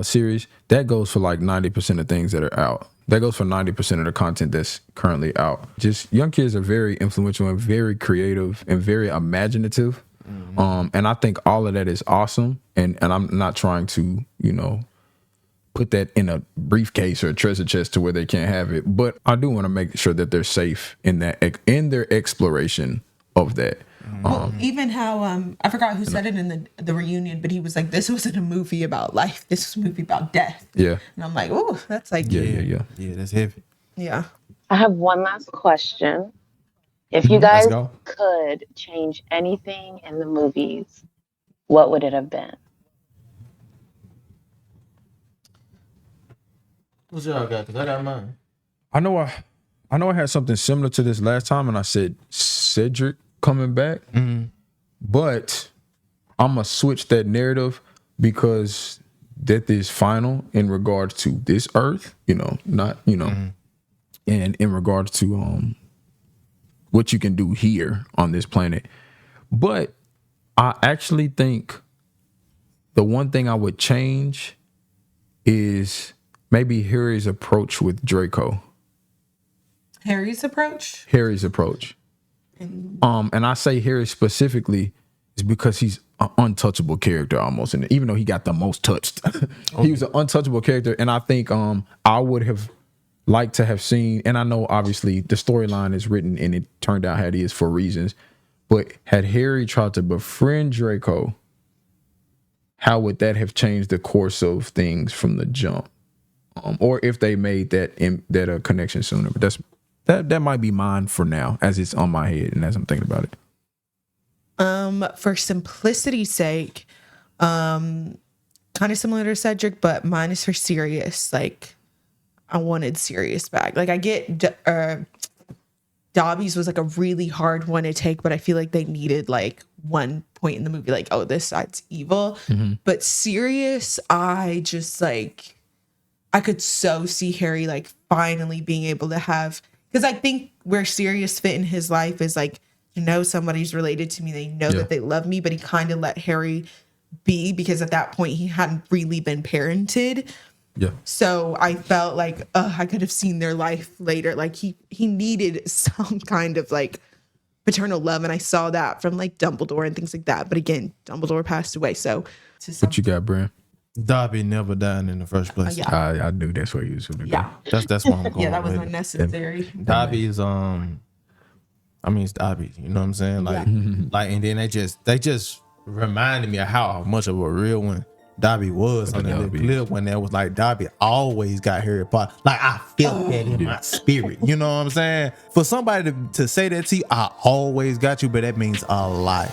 series. That goes for like 90% of things that are out. That goes for 90% of the content that's currently out. Just young kids are very influential and very creative and very imaginative. And I think all of that is awesome. And I'm not trying to, you know, put that in a briefcase or a treasure chest to where they can't have it. But I do want to make sure that they're safe in their exploration of that. Well, even how I forgot who said it in the reunion, but he was like, this wasn't a movie about life, this was a movie about death. And I'm like, oh, that's like yeah, that's heavy. Yeah. I have one last question. If you guys could change anything in the movies, what would it have been? What's y'all got? Because I got mine. I know I had something similar to this last time, and I said Cedric coming back, but I'm gonna switch that narrative because death is final in regards to this earth, you know, not, you know, and in regards to what you can do here on this planet. But I actually think the one thing I would change is maybe Harry's approach with Draco. Harry's approach. And I say Harry specifically is because he's an untouchable character almost, and even though he got the most touched, he was an untouchable character. And I think I would have liked to have seen, and I know obviously the storyline is written and it turned out how it is for reasons, but had Harry tried to befriend Draco, how would that have changed the course of things from the jump? Or if they made that connection sooner. But that might be mine for now, as it's on my head and as I'm thinking about it. For simplicity's sake, kind of similar to Cedric, but mine is for Sirius. Like, I wanted Sirius back. Like, I get Dobby's was like a really hard one to take, but I feel like they needed like one point in the movie, like, oh, this side's evil. But Sirius, I just like, I could so see Harry like finally being able to have, because I think where Sirius fit in his life is like, you know, somebody's related to me, they know that they love me, but he kind of let Harry be because at that point he hadn't really been parented. So I felt like I could have seen their life later. Like he needed some kind of like paternal love, and I saw that from like Dumbledore and things like that. But again, Dumbledore passed away. So what you got, Bram? Dobby never died in the first place. I knew that's where you was going to go. That's why I'm going. Yeah, that was with unnecessary. Dobby is I mean, it's Dobby. You know what I'm saying? Like, and then they just reminded me of how much of a real one Dobby was on that clip when that was like Dobby always got Harry Potter. Like I felt that in my spirit. You know what I'm saying? For somebody to say that to you, I always got you, but that means a lot.